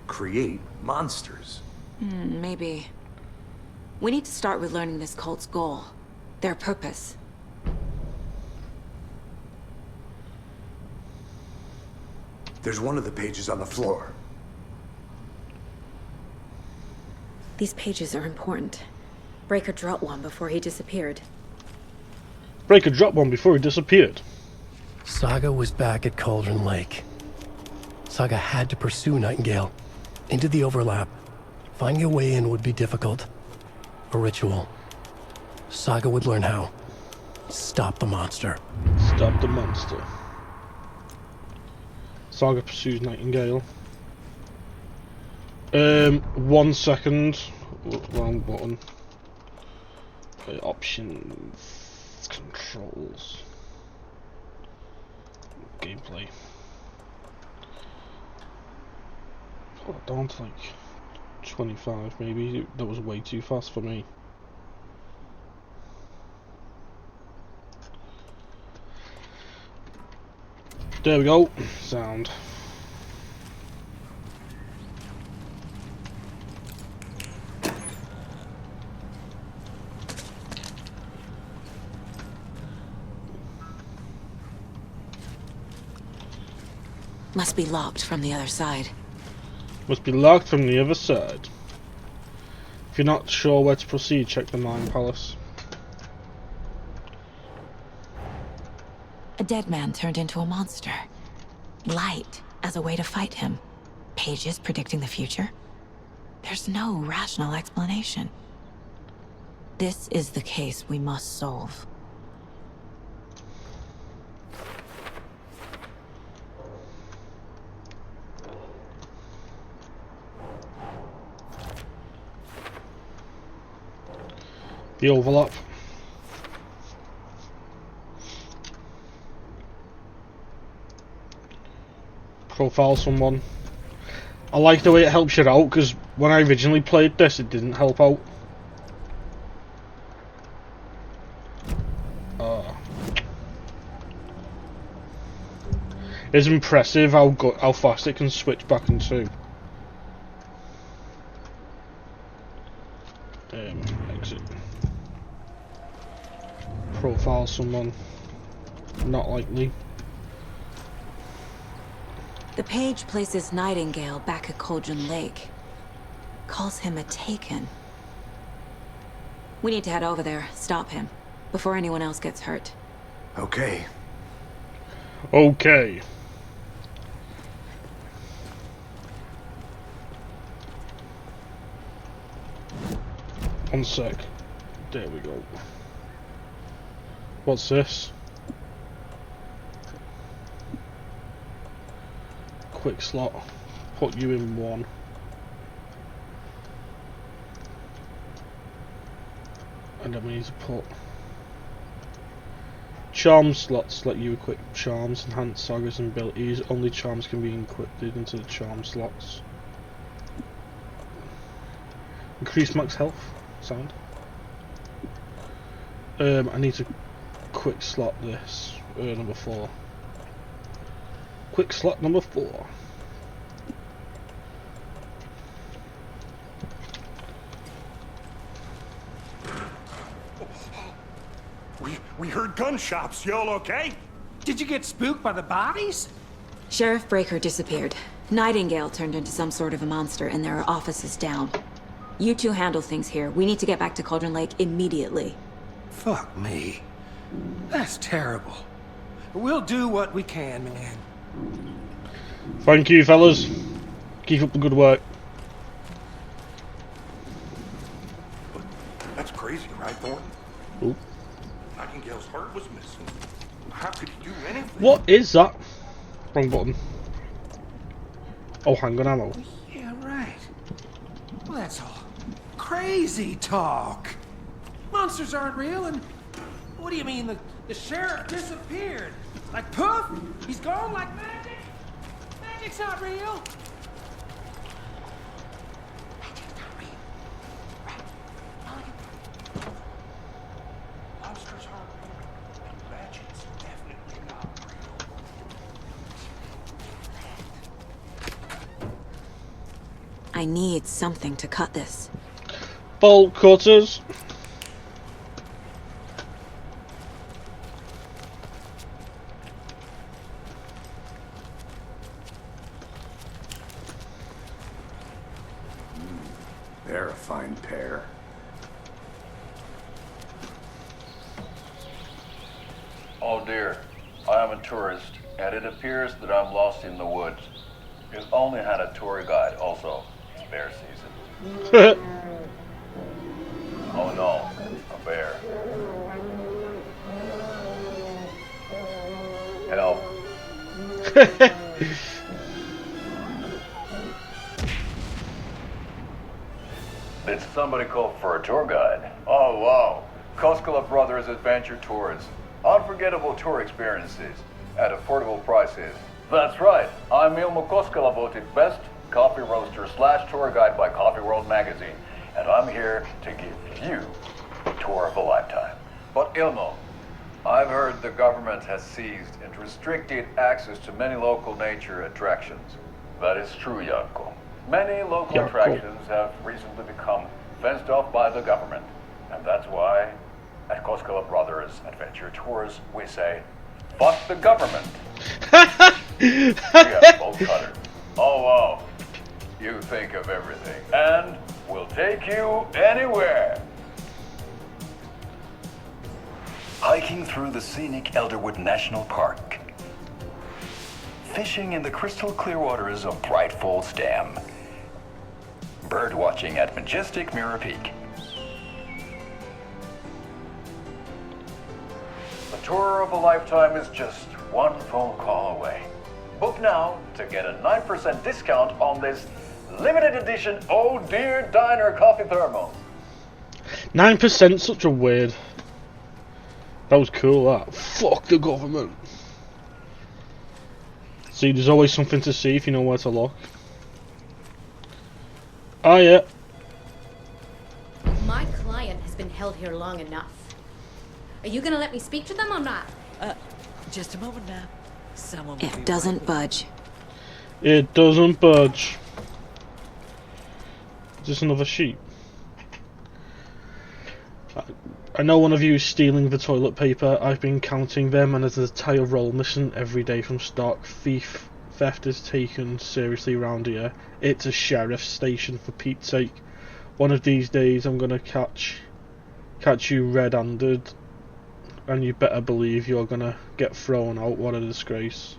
create monsters. Maybe. We need to start with learning this cult's goal. Their purpose. There's one of the pages on the floor. These pages are important. Breaker dropped one before he disappeared. Breaker dropped one before he disappeared. Saga was back at Cauldron Lake. Saga had to pursue Nightingale into the overlap. Finding a way in would be difficult. A ritual. Saga would learn how. Stop the monster. Stop the monster. Saga pursues Nightingale. 1 second. Wrong button. Options. Controls. Gameplay. Put it down to like 25 maybe. That was way too fast for me. There we go. Sound. Must be locked from the other side. Must be locked from the other side. If you're not sure where to proceed, check the Mine Palace. A dead man turned into a monster. Light as a way to fight him. Pages predicting the future. There's no rational explanation. This is the case we must solve. The overlap. Profile someone. I like the way it helps you out, because when I originally played this it didn't help out. It's impressive how fast it can switch back into. Exit. Profile someone. Not likely. The page places Nightingale back at Cauldron Lake. Calls him a Taken. We need to head over there, stop him, before anyone else gets hurt. Okay. Okay. One sec. There we go. What's this? quick slot. Put you in one. And then we need to put charm slots. Let you equip charms, enhance sagas and abilities. Only charms can be equipped into the charm slots. Increase max health. Sound. I need to quick slot this. Number 4. Quick slot number 4. We heard gunshots. Y'all okay? Did you get spooked by the bodies? Sheriff Breaker disappeared. Nightingale turned into some sort of a monster, and there are offices down. You two handle things here. We need to get back to Cauldron Lake immediately. Fuck me. That's terrible. We'll do what we can, man. Thank you, fellas. Keep up the good work. That's crazy, right, Thornton? Ooh. Nightingale's heart was missing. How could he do anything? What is that? Wrong button. Oh, handgun ammo. Yeah, right. Well, that's all crazy talk. Monsters aren't real, and what do you mean the sheriff disappeared? Like poof? He's gone like magic? Magic's not real. Monsters aren't real. And magic's definitely not real. I need something to cut this. Bolt cutters. They're a fine pair. Oh dear, I am a tourist, and it appears that I'm lost in the woods. You've only had a tour guide also. It's bear season. Oh no, a bear. Help. Did somebody call for a tour guide? Oh wow, Koskela Brothers Adventure Tours. Unforgettable tour experiences at affordable prices. That's right, I'm Ilmo Koskela, voted best coffee roaster / tour guide by Coffee World magazine, and I'm here to give you a tour of a lifetime. But Ilmo, I've heard the government has seized and restricted access to many local nature attractions. That is true, Janko. Many local attractions have recently become fenced off by the government, and that's why at Koskela Brothers Adventure Tours we say, fuck the government. We have bolt cutters. Oh wow, you think of everything, and we'll take you anywhere. Hiking through the scenic Elderwood National Park. Fishing in the crystal clear waters of Bright Falls Dam. Bird watching at majestic Mirror Peak. The tour of a lifetime is just one phone call away. Book now to get a 9% discount on this limited edition Oh Dear Diner coffee thermal. 9%, such a weird. That was cool, that. Fuck the government. See, there's always something to see if you know where to look. Oh yeah. My client has been held here long enough. Are you gonna let me speak to them or not? Just a moment, ma'am. Someone will be It doesn't budge. It doesn't budge. Is this another sheep? I know one of you is stealing the toilet paper. I've been counting them, and there's an entire roll missing every day from stock. Theft is taken seriously around here. It's a sheriff's station, for Pete's sake. One of these days I'm gonna catch you red-handed, and you better believe you're gonna get thrown out. What a disgrace.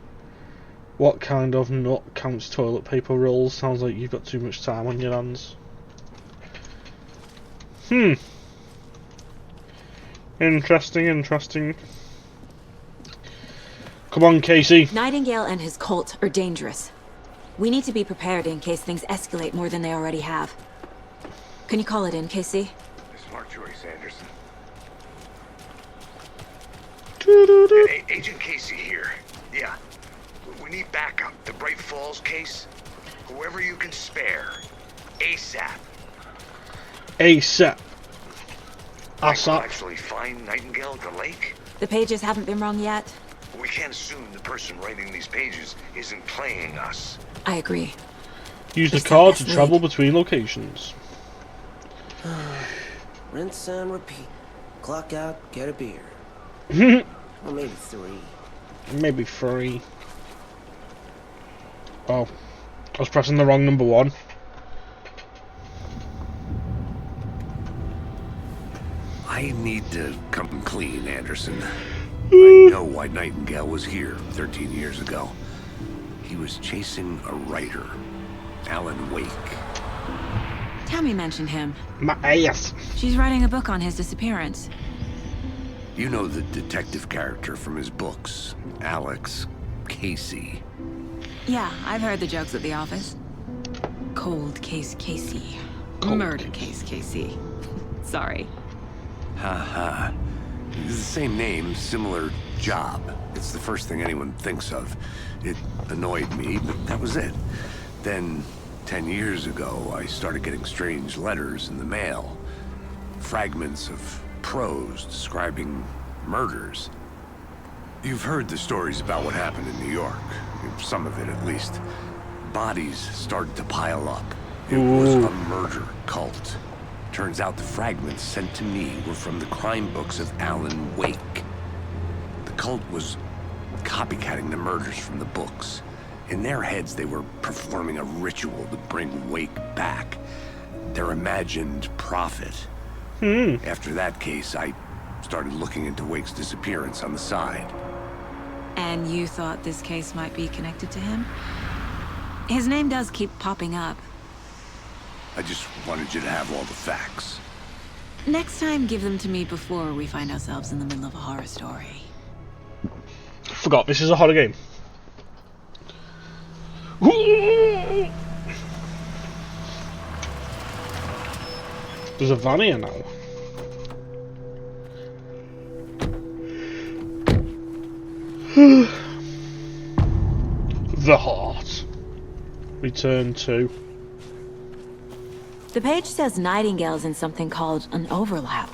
What kind of nut counts toilet paper rolls? Sounds like you've got too much time on your hands. Interesting. Come on, Casey. Nightingale and his cult are dangerous. We need to be prepared in case things escalate more than they already have. Can you call it in, Casey? Smart choice, Anderson. Agent Casey here. Yeah. We need backup. The Bright Falls case. Whoever you can spare. ASAP. ASAP. We'll ASAP. actually find Nightingale at the lake? The pages haven't been wrong yet. We can't assume the person writing these pages isn't playing us. I agree. Use the card to travel between locations. Rinse and repeat. Clock out, get a beer. Or maybe 3. Maybe 3. Oh. I was pressing the wrong number 1. I need to come clean, Anderson. I know why Nightingale was here 13 years ago. He was chasing a writer, Alan Wake. Tammy mentioned him. My ass. She's writing a book on his disappearance. You know the detective character from his books, Alex Casey. Yeah, I've heard the jokes at the office. Cold case Casey. Murder case Casey. Sorry. Haha. It's the same name, similar job. It's the first thing anyone thinks of. It annoyed me, but that was it. Then, 10 years ago, I started getting strange letters in the mail. Fragments of prose describing murders. You've heard the stories about what happened in New York. Some of it, at least. Bodies started to pile up. It was a murder cult. Turns out the fragments sent to me were from the crime books of Alan Wake. The cult was copycatting the murders from the books. In their heads, they were performing a ritual to bring Wake back. Their imagined prophet. After that case, I started looking into Wake's disappearance on the side. And you thought this case might be connected to him? His name does keep popping up. I just wanted you to have all the facts. Next time, give them to me before we find ourselves in the middle of a horror story. Forgot, this is a horror game. There's a van here now. The heart. Return to. The page says Nightingale's in something called an overlap.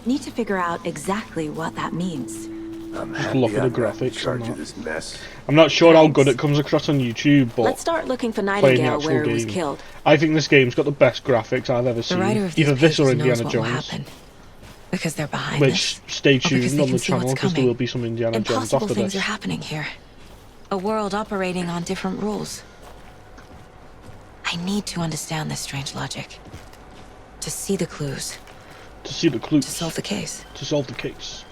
Need to figure out exactly what that means. Just look at the graphics on that. This mess. I'm not sure how good it comes across on YouTube, but Let's start looking for playing the Nightingale actual where it was game, killed. I think this game's got the best graphics I've ever The writer seen. of these Either this or pages knows Indiana what will Jones. happen. Because they're behind Which, this. stay Or because tuned they on can the see channel what's because there coming. will be some Indiana Jones Impossible after things this. are happening here. A world operating on different rules. I need to understand this strange logic. To see the clues. To see the clues. To solve the case. To solve the case.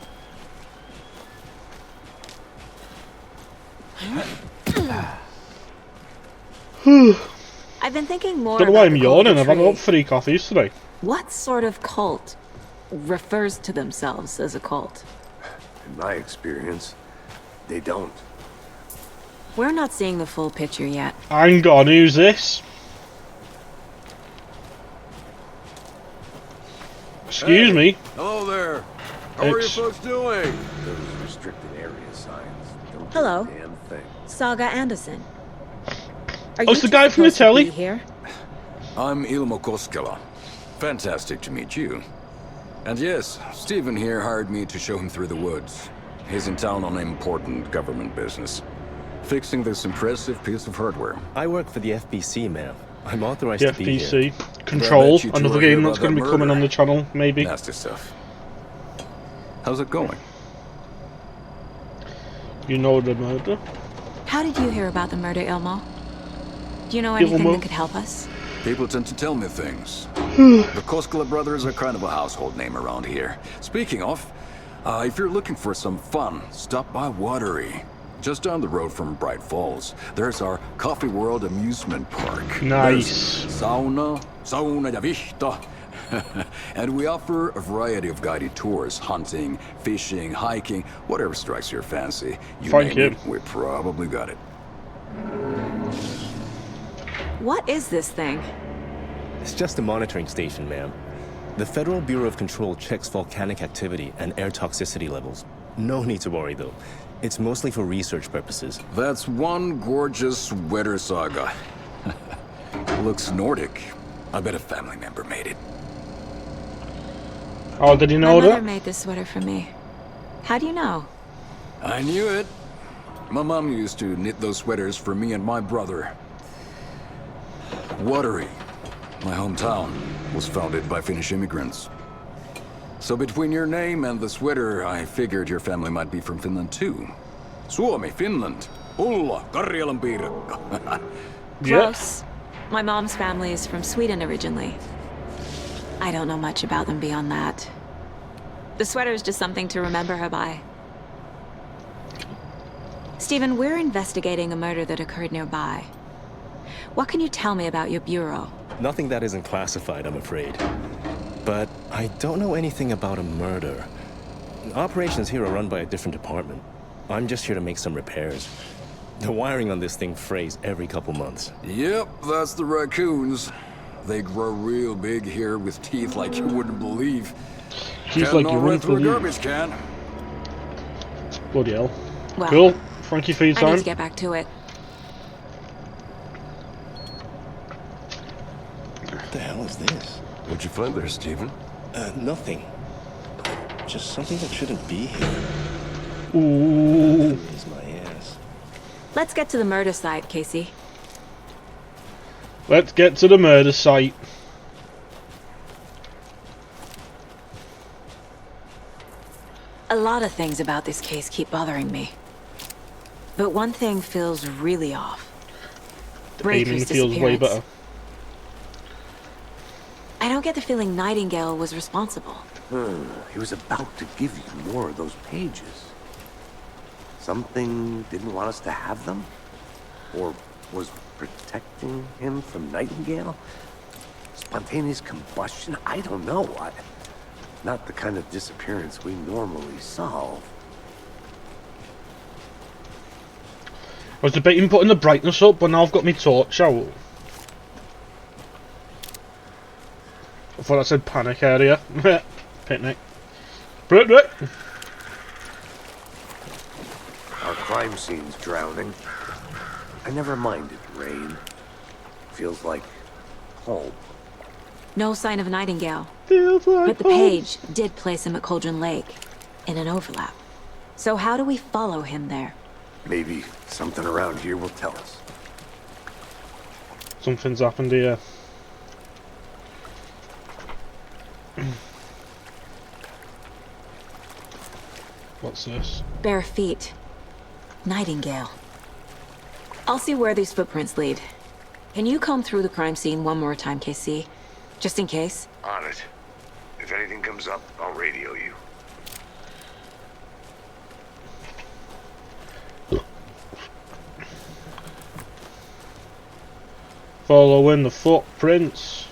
I've been thinking more Don't know why about I'm the cult yawning. of I've had tree. about 3 coffees today. What sort of cult refers to themselves as a cult? In my experience, they don't. We're not seeing the full picture yet. Hang on, who's this? Excuse me. Hello there. How are you Ex- folks doing? Those restricted area signs don't do Hello. a damn thing. Saga Anderson. Are Oh, it's the guy from the telly? Here? I'm Ilmo Koskela. Fantastic to meet you. And yes, Stephen here hired me to show him through the woods. He's in town on important government business. Fixing this impressive piece of hardware. I work for the FBC, ma'am. I'm authorized The to be here. FBC. Control. Bet you two Another are here game that's about going to that be coming murder. on the channel, maybe. Nasty stuff. How's it going? You know the murder? How did you hear about the murder, Ilmo? Do you know anything Ilmo? that could help us? People tend to tell me things. The Koskela brothers are kind of a household name around here. Speaking of, if you're looking for some fun, stop by Watery. Just down the road from Bright Falls, there's our Coffee World amusement park. Nice. There's sauna ja vihta. And we offer a variety of guided tours, hunting, fishing, hiking, whatever strikes your fancy. You Thank name you. it, we probably got it. What is this thing? It's just a monitoring station, ma'am. The Federal Bureau of Control checks volcanic activity and air toxicity levels. No need to worry, though. It's mostly for research purposes. That's one gorgeous sweater saga. Looks Nordic. I bet a family member made it. Oh, did you know My mother that? made this sweater for me. How do you know? I knew it. My mom used to knit those sweaters for me and my brother. Watery, my hometown, was founded by Finnish immigrants. So between your name and the sweater, I figured your family might be from Finland too. Suomi, Finland. Ulla, REALLLL piirakka. Close. My mom's family is from Sweden originally. I don't know much about them beyond that. The sweater is just something to remember her by. Stephen, we're investigating a murder that occurred nearby. What can you tell me about your bureau? Nothing that isn't classified, I'm afraid. But I don't know anything about a murder. Operations here are run by a different department. I'm just here to make some repairs. The wiring on this thing frays every couple months. Yep, that's the raccoons. They grow real big here with teeth like you wouldn't believe. Teeth like you wouldn't through a believe. garbage can. Bloody hell. Well, Cool. Thank you for your I need time. to get back to it. What the hell is this? What'd you find there, Stephen? Nothing. Just something that shouldn't be here. Ooh. Is my ass. Let's get to the murder site, Casey. Let's get to the murder site. A lot of things about this case keep bothering me. But one thing feels really off. Aiming Breaker's feels way disappearance. better. I don't get the feeling Nightingale was responsible. He was about to give you more of those pages. Something didn't want us to have them? Or was protecting him from Nightingale? Spontaneous combustion? I don't know. Not the kind of disappearance we normally solve. I was debating putting the brightness up, but now I've got my torch out. I thought I said panic area. Picnic. Picnic. Our crime scene's drowning. I never minded rain. Feels like home. No sign of Nightingale. Feels like But the page did place him at Cauldron Lake, in an overlap. So how do we follow him there? Maybe something around here will tell us. Something's happened here. What's this? Bare feet. Nightingale. I'll see where these footprints lead. Can you comb through the crime scene one more time, KC? Just in case? On it. If anything comes up, I'll radio you. Following the footprints.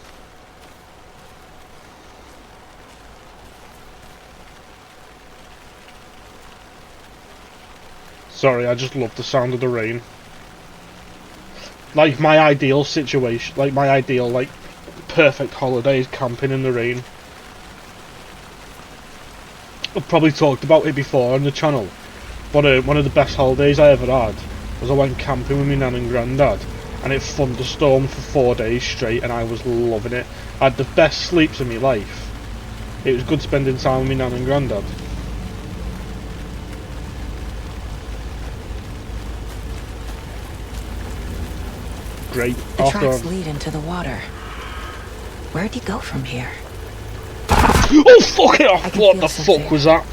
Sorry, I just love the sound of the rain. Like my ideal situation, like my ideal, like, perfect holiday is camping in the rain. I've probably talked about it before on the channel, but one of the best holidays I ever had was I went camping with my nan and granddad, and it thunderstormed for 4 days straight, and I was loving it. I had the best sleeps of my life. It was good spending time with my nan and granddad. Great. The tracks lead into the water. Where'd he go from here? Oh, fuck it off! What the fuck was that?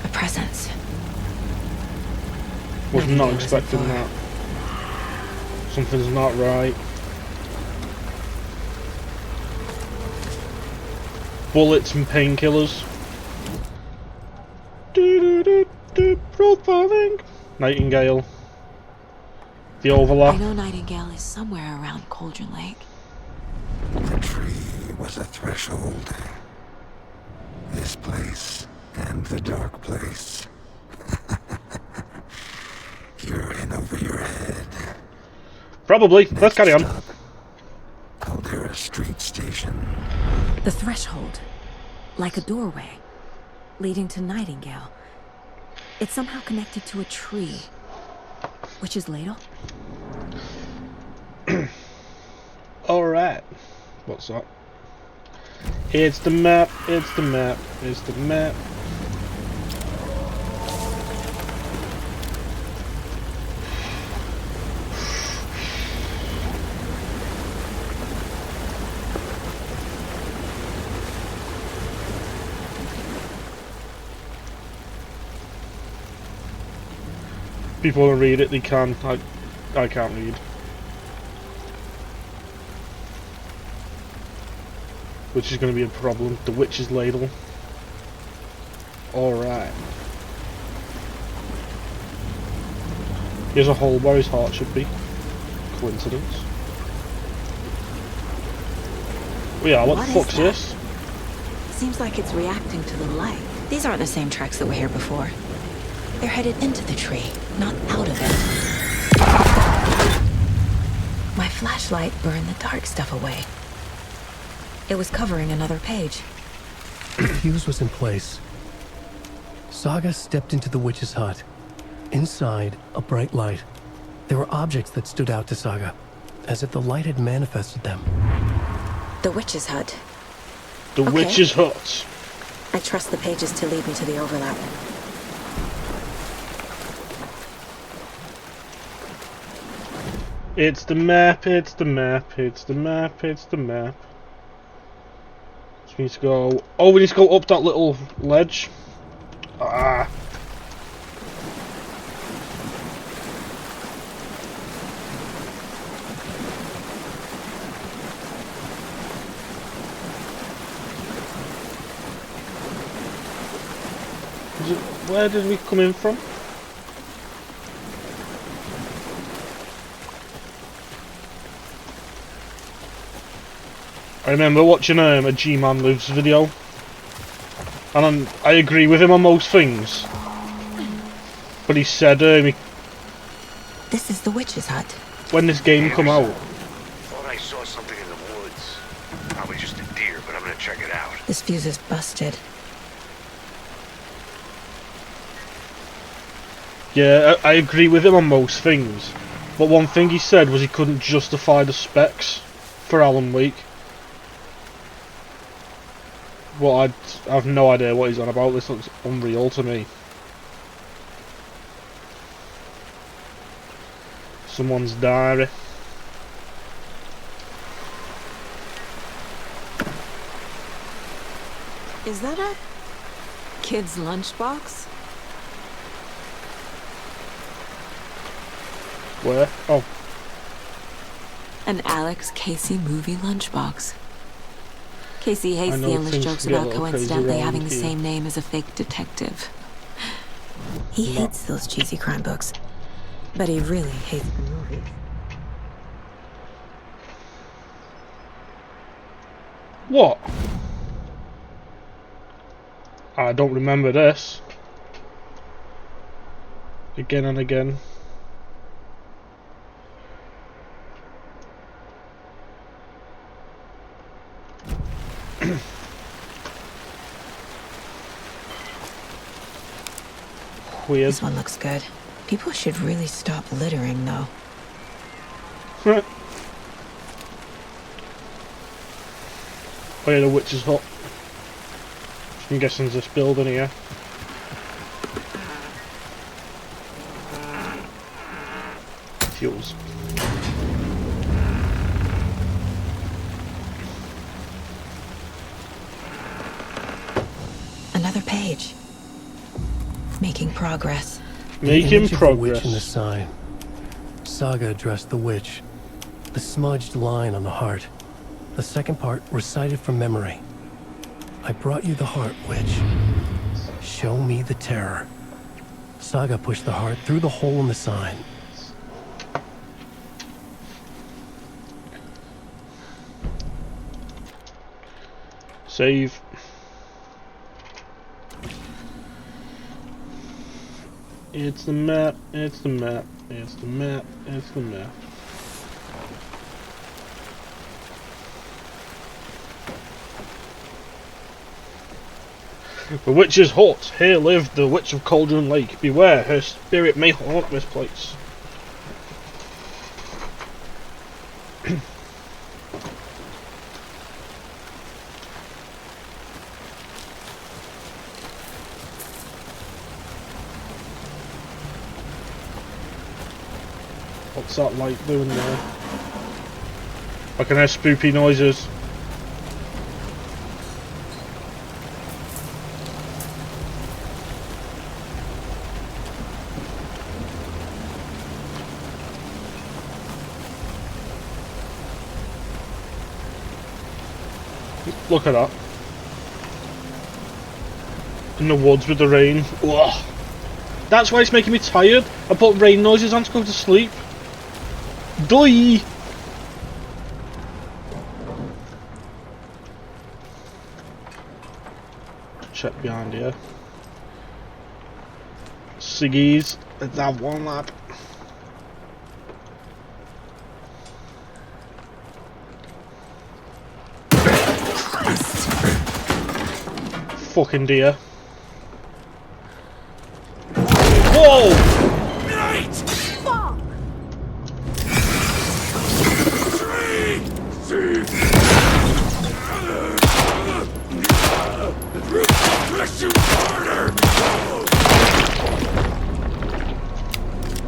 A presence. Was not expecting that. Something's not right. Bullets and painkillers. Profiling. Nightingale. The overlap. I know Nightingale is somewhere around Cauldron Lake. The tree was a threshold. This place and the dark place. You're in over your head. Probably. Let's carry on. The threshold, like a doorway, leading to Nightingale. It's somehow connected to a tree. Witch's ladle? Alright. What's that? It's the map, it's the map, it's the map. People want to read it, they can. I can't read. Which is going to be a problem. The witch's ladle. Alright. Here's a hole where his heart should be. Coincidence. Well, yeah, what the fuck's this? Seems like it's reacting to the light. These aren't the same tracks that were here before. They're headed into the tree, not out of it. My flashlight burned the dark stuff away. It was covering another page. The fuse was in place. Saga stepped into the witch's hut. Inside, a bright light. There were objects that stood out to Saga, as if the light had manifested them. The witch's hut. The witch's hut. I trust the pages to lead me to the overlap. It's the map, it's the map, it's the map, it's the map. So we need to go... Oh, we need to go up that little ledge. Ah. Where did we come in from? I remember watching a G-Man Lives video, and I agree with him on most things. But he said, This is the witch's hut. When this game come out. Thought I saw something in the woods. Probably just a deer, but I'm gonna check it out. This fuse is busted. Yeah, I agree with him on most things. But one thing he said was he couldn't justify the specs for Alan Wake. Well, I have no idea what he's on about. This looks unreal to me. Someone's diary. Is that a kid's lunchbox? Where? Oh. An Alex Casey movie lunchbox. Casey hates the endless jokes about coincidentally having the same name as a fake detective. He hates those cheesy crime books, but he really hates the movies. What? I don't remember this. Again and again. Weird. This one looks good. People should really stop littering, though. Oh yeah, the witch's hut. I'm guessing there's this building here. Fuels. Another page. Making progress. Making progress. Witch in the sign. Saga addressed the witch. The smudged line on the heart. The second part recited from memory. I brought you the heart, witch. Show me the terror. Saga pushed the heart through the hole in the sign. Save. It's the map, it's the map, it's the map, it's the map. The witch's hut. Here lived the witch of Cauldron Lake. Beware, her spirit may haunt this place. What's that light doing there? I can hear spoopy noises. Look at that. In the woods with the rain. Ugh. That's why it's making me tired. I put rain noises on to go to sleep. Die! Check behind here. Ciggies. Let's have one lap. Fucking deer. Whoa!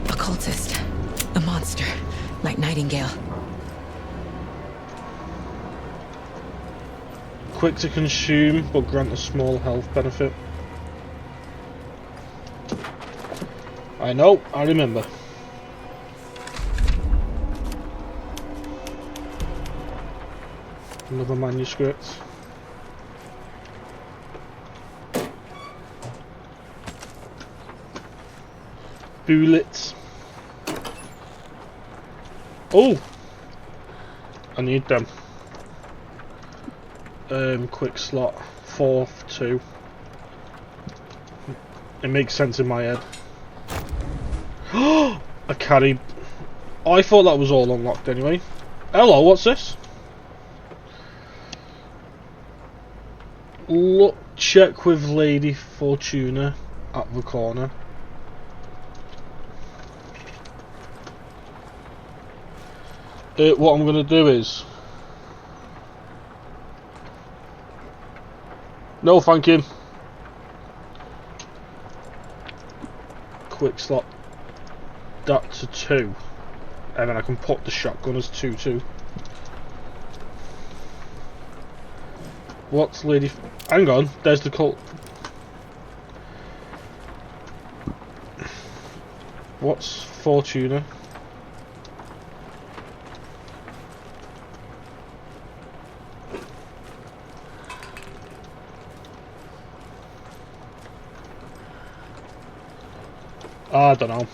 Occultist. A monster. Like Nightingale. Quick to consume, but grant a small health benefit. I know, I remember. Another manuscript. Bullets. Oh! I need them. Quick slot. 4-2. It makes sense in my head. A carry. I thought that was all unlocked anyway. Hello, what's this? Look, check with Lady Fortuna at the corner. What I'm gonna do is... No, thank you. Quick slot that to 2, and then I can put the shotgun as 2-2. What's Lady? Hang on, there's the cult. What's Fortuna? I don't know.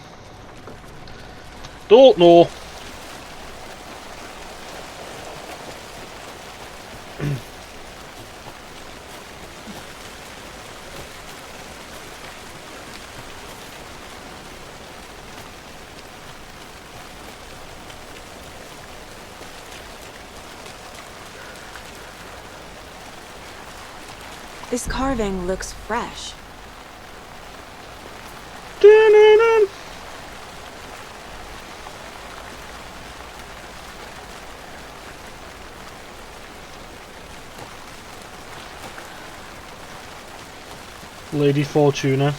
Don't know. This carving looks fresh. Lady Fortuna.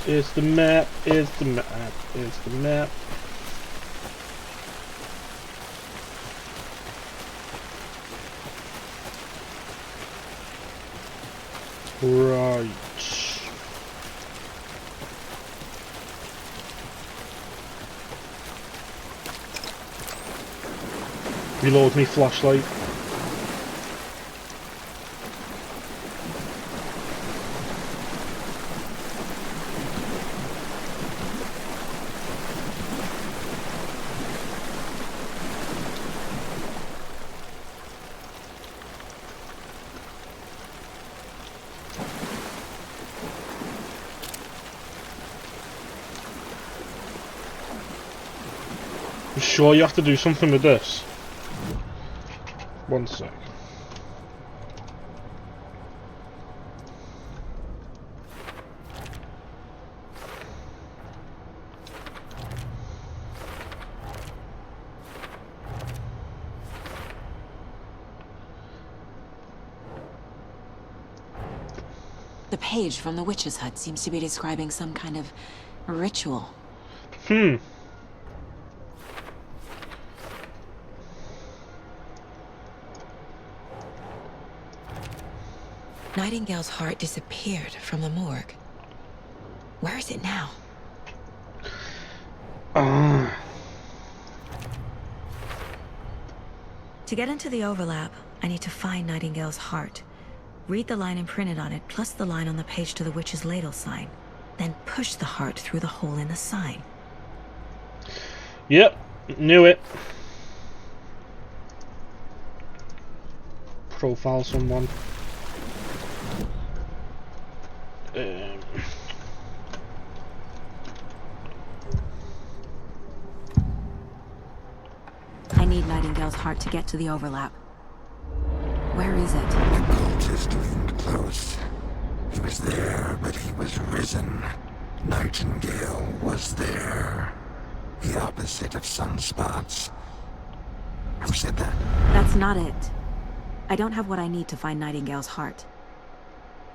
It's the map, it's the map, it's the map. Right. Reload me flashlight. I'm sure you have to do something with this. One sec. The page from the witch's hut seems to be describing some kind of ritual. Nightingale's heart disappeared from the morgue. Where is it now? To get into the overlap, I need to find Nightingale's heart. Read the line imprinted on it, plus the line on the page to the witch's ladle sign. Then push the heart through the hole in the sign. Yep, knew it. Profile someone. I need Nightingale's heart to get to the overlap. Where is it? The cultist leaned close. He was there, but he was risen. Nightingale was there. The opposite of sunspots. Who said that? That's not it. I don't have what I need to find Nightingale's heart.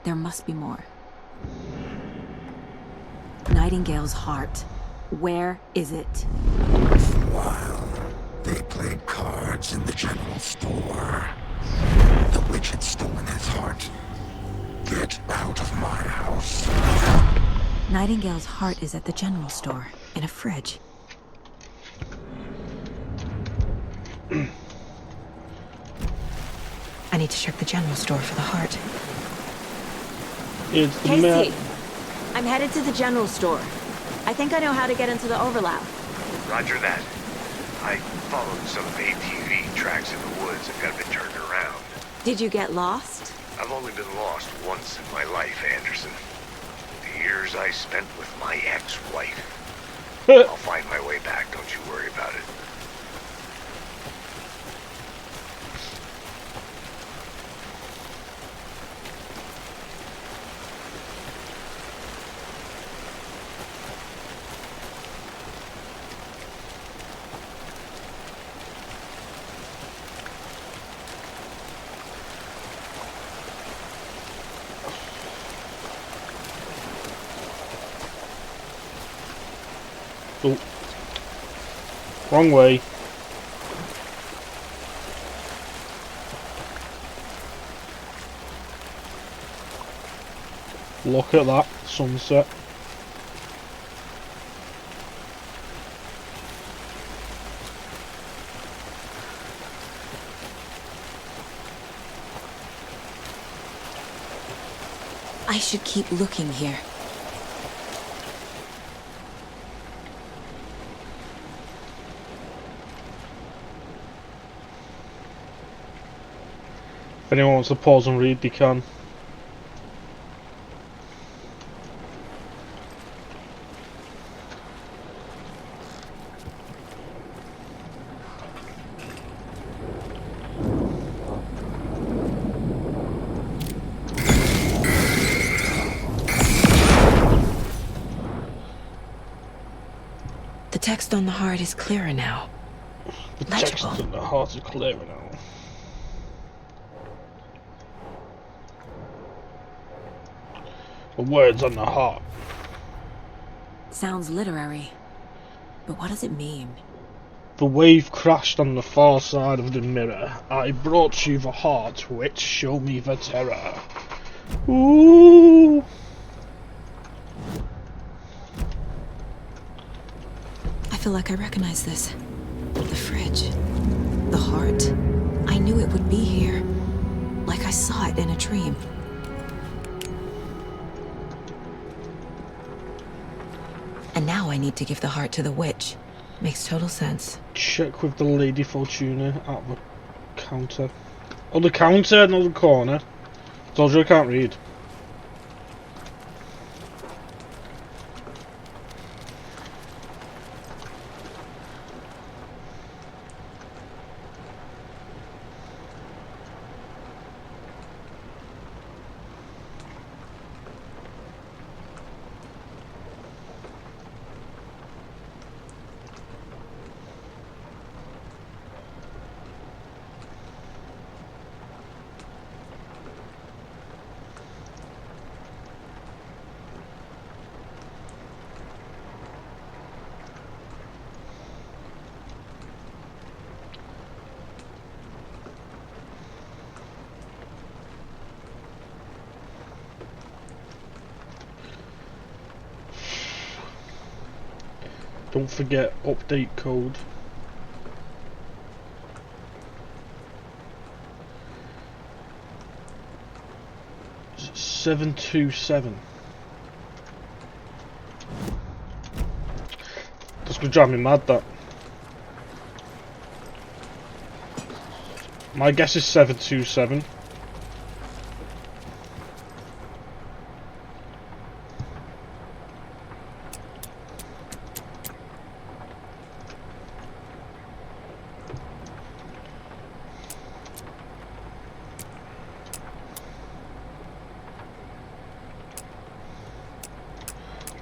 There must be more. Nightingale's heart. Where is it? While they played cards in the general store, the witch had stolen his heart. Get out of my house. Nightingale's heart is at the general store, in a fridge. I need to check the general store for the heart. It's the Casey, I'm headed to the general store. I think I know how to get into the overlap. Roger that. I followed some ATV tracks in the woods and got a bit turned around. Did you get lost? I've only been lost once in my life, Anderson. The years I spent with my ex-wife. I'll find my way back, don't you worry about it. Oh. Wrong way. Look at that sunset. I should keep looking here. If anyone wants to pause and read, they can. The text on the heart is clearer now. The text on the heart is clearer now. The words on the heart. Sounds literary. But what does it mean? The wave crashed on the far side of the mirror. I brought you the heart, which show me the terror. Ooh. I feel like I recognize this. The fridge. The heart. I knew it would be here. Like I saw it in a dream. And now I need to give the heart to the witch. Makes total sense. Check with the Lady Fortuna at the counter. Oh, the counter, not the corner. Told you I can't read. Don't forget update code. It's 727. That's gonna drive me mad, that. My guess is 727.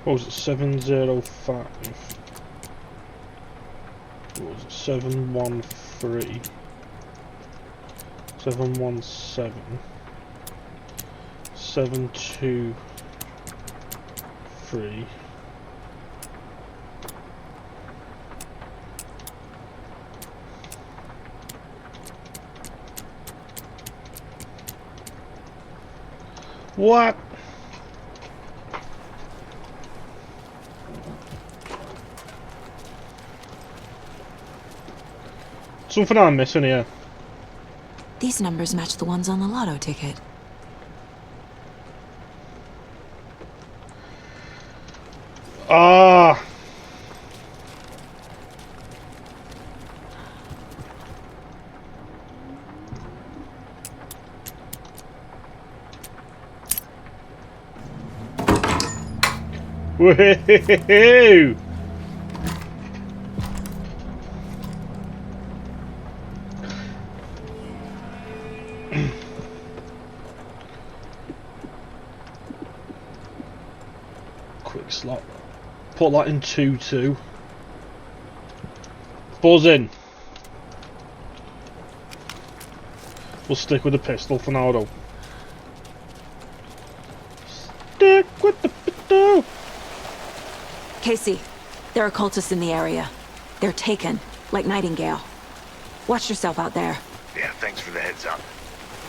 What was it? 705. What was it? 713. 717. 723. What? Something I'm missing here. These numbers match the ones on the lotto ticket. Ah. Woohoo! Quick slot. Put that in 2-2. Buzz in. We'll stick with the pistol for now, though. Stick with the pistol. Casey, there are cultists in the area. They're taken, like Nightingale. Watch yourself out there. Yeah, thanks for the heads up.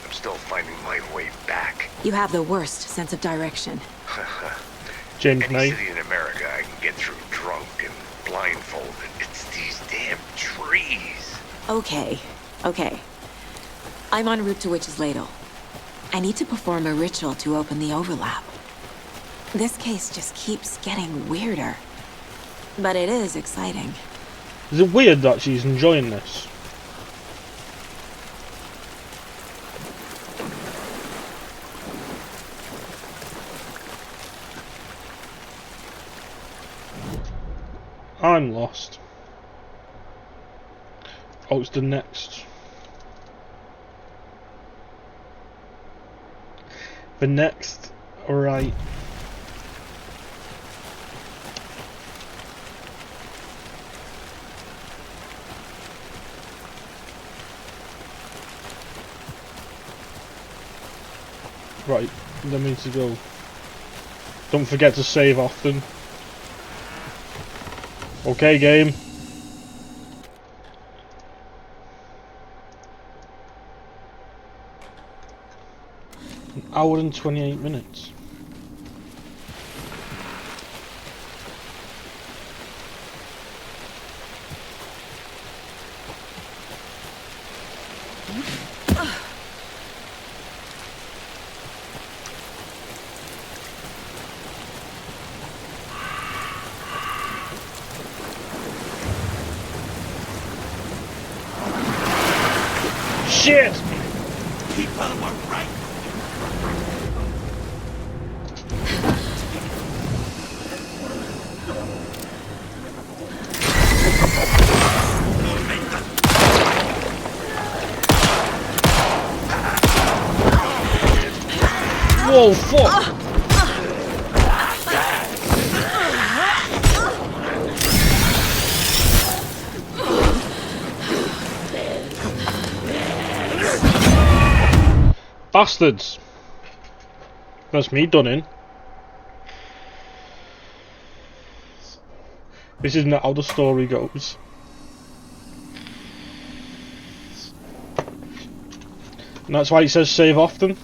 I'm still finding my way back. You have the worst sense of direction. James Any May. city in America I can get through drunk and blindfolded. It's these damn trees. Okay. I'm en route to Witch's Ladle. I need to perform a ritual to open the overlap. This case just keeps getting weirder. But it is exciting. Is it weird that she's enjoying this? I'm lost. Oh, it's the next. The next, alright. Right, that means to go. Don't forget to save often. Okay, game. An hour and 28 minutes. Shit! Keep on my right. Whoa, fuck! Bastards! That's me done in. This isn't how the story goes. And that's why it says save often.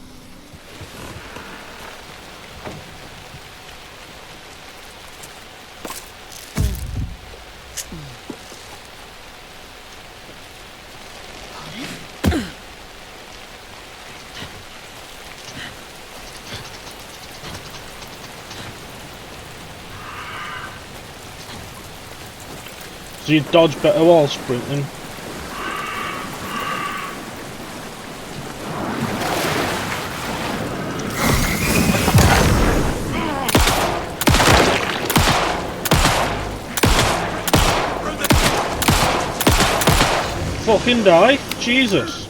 So you dodge better while sprinting. Fucking die, Jesus.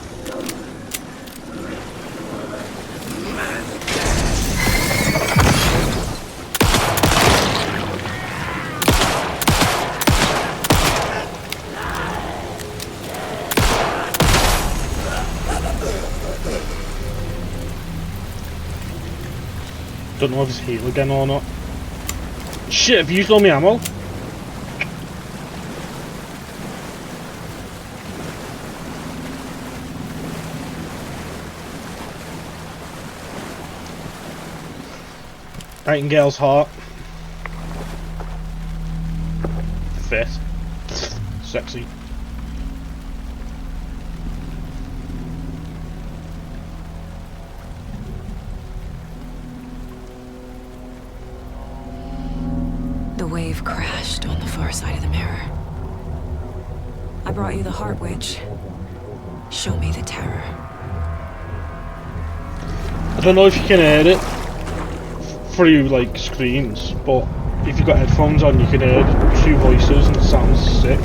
Don't know if it's heal again or not. Shit, I've used all my ammo. Nightingale's heart. Fit. Sexy. The wave crashed on the far side of the mirror. I brought you the heart witch. Show me the terror. I don't know if you can hear it through like screens, but if you've got headphones on you can hear two voices and it sounds sick.